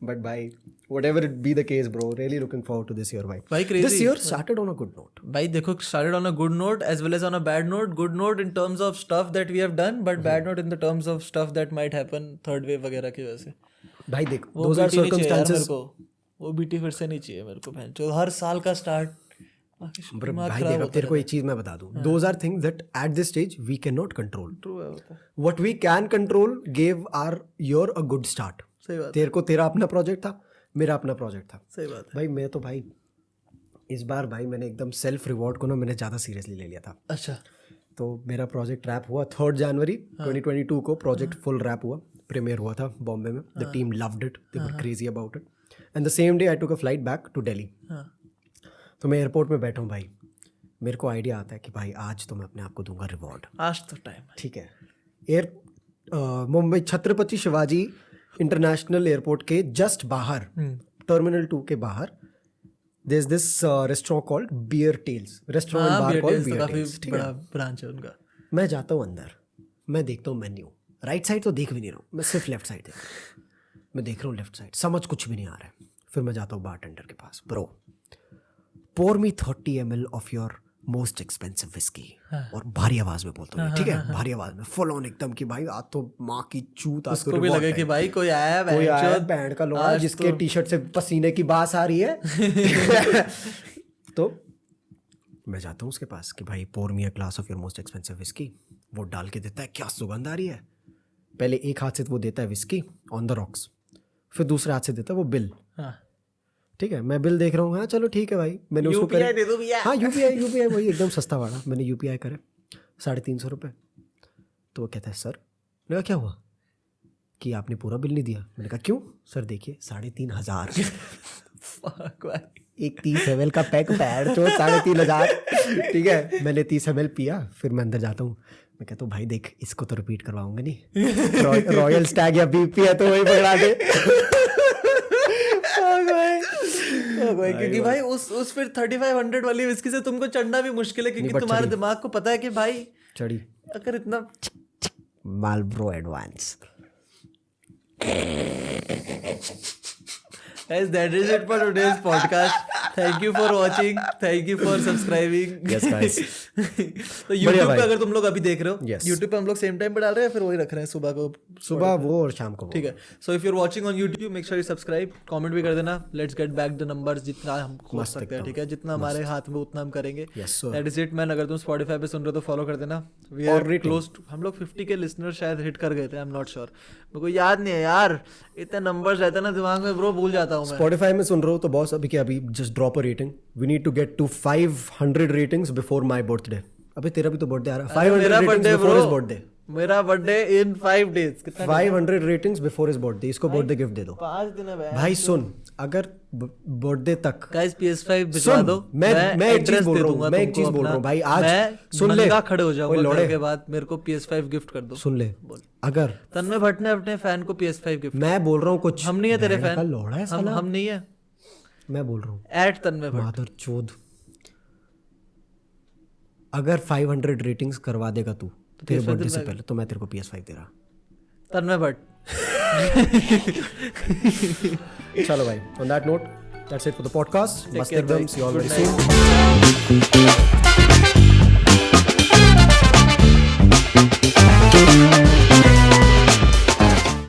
Speaker 2: बट भाई whatever it be the case bro, really looking forward to this year भाई।
Speaker 1: भाई crazy।
Speaker 2: This year started on a good note।
Speaker 1: भाई देखो, started on a good note as well as on a bad note. Good note in terms of stuff that we have done, but bad note in the terms of stuff that might happen third wave वगैरह की वजह से।
Speaker 2: भाई देख,
Speaker 1: वो
Speaker 2: those are
Speaker 1: BT नहीं चाहिए यार मेरे
Speaker 2: circumstances।
Speaker 1: को, वो बीटी फिर से नहीं चाहिए मेरे को बहन चोद, हर साल का स्टार्ट
Speaker 2: Bro, भाई देख, अब तेरे को एक चीज मैं बता दूं, those are things that at this stage we cannot control।
Speaker 1: True है वो तो,
Speaker 2: What we can control gave our year a good start।
Speaker 1: सही बात,
Speaker 2: तेरे को तेरा अपना प्रोजेक्ट था, मेरा अपना प्रोजेक्ट था
Speaker 1: सही बात है।
Speaker 2: भाई। मैं तो भाई इस बार भाई मैंने एकदम सेल्फ रिवॉर्ड को ना मैंने ज़्यादा सीरियसली ले लिया था।
Speaker 1: अच्छा,
Speaker 2: तो मेरा प्रोजेक्ट रैप हुआ 3 जनवरी 2022 को। प्रोजेक्ट फुल रैप हुआ, प्रीमियर हुआ था बॉम्बे में। The team loved it, they were crazy about it, and the same day I took a flight back to Delhi. तो मैं एयरपोर्ट में बैठा हूँ भाई, मेरे को आइडिया आता है कि भाई आज तो मैं अपने आप को दूंगा रिवॉर्ड।
Speaker 1: आज तो टाइम है।
Speaker 2: ठीक है, मुंबई छत्रपति शिवाजी इंटरनेशनल एयरपोर्ट के जस्ट बाहर, टर्मिनल 2 के बाहर, there's this restaurant called Beer Tales, restaurant bar called Beer Tales।
Speaker 1: काफी बड़ा ब्रांच है उनका।
Speaker 2: मैं जाता हूँ अंदर, मैं देखता हूँ मेन्यू, राइट साइड तो देख भी नहीं रहा हूँ, मैं सिर्फ लेफ्ट साइड देख रहा हूँ। मैं देख रहा हूँ लेफ्ट साइड, समझ कुछ भी नहीं आ रहा है। फिर मैं जाता हूँ बारटेंडर के पास, bro pour me 30 ml of your most expensive whisky, और भारी आवाज में बोलता हूँ, ठीक है, भारी आवाज में, फुल ऑन एकदम कि भाई आज तो माँ की चूत, आज
Speaker 1: उसको भी लगे कि भाई कोई आया है
Speaker 2: बैंड का लोड़ा जिसके टी शर्ट से पसीने की बास आ रही है। तो मैं जाता हूँ उसके पास कि भाई pour me a glass of your most expensive whisky. वो डाल के देता है, क्या सुगंध आ रही है। पहले एक हाथ से वो देता है विस्की ऑन द रॉक्स, फिर दूसरे हाथ से देता है वो बिल। ठीक है, मैं बिल देख रहा हूँ, हाँ चलो ठीक है भाई, मैंने उसको
Speaker 1: यूपीआई दे दो भैया।
Speaker 2: हाँ यूपीआई वही एकदम सस्ता वाला, मैंने यूपीआई करे 350 रुपये। तो वो कहता है सर, मैंने कहा क्या हुआ कि आपने पूरा बिल नहीं दिया। मैंने कहा क्यों सर, देखिए 3,500 एक 30 ml का पैक पैर तो 3,500। ठीक है, मैंने 30 ml पिया, फिर मैं अंदर जाता हूँ, मैं कहता हूँ भाई देख इसको तो रिपीट करवाऊंगा नहीं, रॉयल स्टैग या बीपी है तो वही पकड़ा दे।
Speaker 1: क्योंकि भाई उस फिर 3500 वाली विस्की से तुमको चढ़ना भी मुश्किल है, क्योंकि तुम्हारे दिमाग को पता है कि भाई
Speaker 2: चढ़ी
Speaker 1: अगर इतना
Speaker 2: Marlboro advance.
Speaker 1: Guys, that is it for today's podcast. Thank you for watching. Thank you for subscribing.
Speaker 2: Yes, guys.
Speaker 1: तो YouTube पे अगर तुम लोग अभी देख रहे हो,
Speaker 2: Yes.
Speaker 1: YouTube पे हम लोग सेम टाइम पे डाल रहे हैं, फिर वही रख रहे हैं सुबह को,
Speaker 2: सुबह वो और शाम को वो।
Speaker 1: ठीक है। So if you are watching on YouTube, make sure you subscribe, comment भी कर देना। Let's get back the numbers, जितना हम हो सकते हैं, ठीक है, जितना हमारे हाथ में उतना हम करेंगे।
Speaker 2: Yes, sir.
Speaker 1: That is it man. अगर तुम Spotify पे सुन रहे हो तो फॉलो कर देना। वी
Speaker 2: और
Speaker 1: आर
Speaker 2: rating.
Speaker 1: क्लोज टू, हम लोग 50 के लिसनर शायद हिट कर गए थे, आई एम नॉट श्योर, मेरे को याद नहीं है यार, इतने नंबर्स रहते हैं ना दिमाग में ब्रो, भूल जाता हूँ मैं।
Speaker 2: Spotify में सुन रहे हो तो बॉस अभी क्या, अभी just drop a rating, we need to get to 500 ratings before my birthday. अबे तेरा भी तो बर्थडे आ रहा है, 500
Speaker 1: मेरा
Speaker 2: ratings
Speaker 1: birthday
Speaker 2: before his
Speaker 1: bro,
Speaker 2: birthday,
Speaker 1: मेरा बर्थडे इन 5 days। कितना
Speaker 2: 500 रेटिंग्स बिफोर हिज बर्थडे, इसको बर्थडे गिफ्ट दे दो
Speaker 1: 5 दिन है
Speaker 2: भाई। सुन अगर बर्थडे तक
Speaker 1: गाइस PS5 भिजवा दो,
Speaker 2: मैं एक चीज
Speaker 1: एड्रेस
Speaker 2: बोल
Speaker 1: दे
Speaker 2: रहा
Speaker 1: दूंगा
Speaker 2: हूँ, मैं एक
Speaker 1: तुमको
Speaker 2: चीज बोल रहा हूँ
Speaker 1: अपना।
Speaker 2: भाई, आज
Speaker 1: मैं
Speaker 2: सुन ले,
Speaker 1: नंगा खड़े हो
Speaker 2: ओए
Speaker 1: जाऊंगा
Speaker 2: लौड़े,
Speaker 1: घर के बाद, मेरे को PS5 गिफ्ट कर दो।
Speaker 2: सुन ले, अगर
Speaker 1: तन्मय भट्ट ने अपने फैन को PS5 गिफ्ट,
Speaker 2: मैं बोल रहा हूँ कुछ,
Speaker 1: हम नहीं है तेरे
Speaker 2: का
Speaker 1: फैन,
Speaker 2: लौड़ा है साला,
Speaker 1: हम नहीं है,
Speaker 2: मैं बोल रहा हूँ
Speaker 1: @तन्मय भट्ट।
Speaker 2: मादर चोद, अगर 500 रेटिंग्स करवा देगा तू तेरे बर्थडे से पहले तो मैं तेरे को PS5 दे रहा।
Speaker 1: तन्मय भट्ट।
Speaker 2: चलो भाई, on that note, that's it for the podcast.
Speaker 1: Take
Speaker 2: मस्त
Speaker 1: care,
Speaker 2: एकदम,
Speaker 1: bye.
Speaker 2: see you all
Speaker 1: Good
Speaker 2: very soon.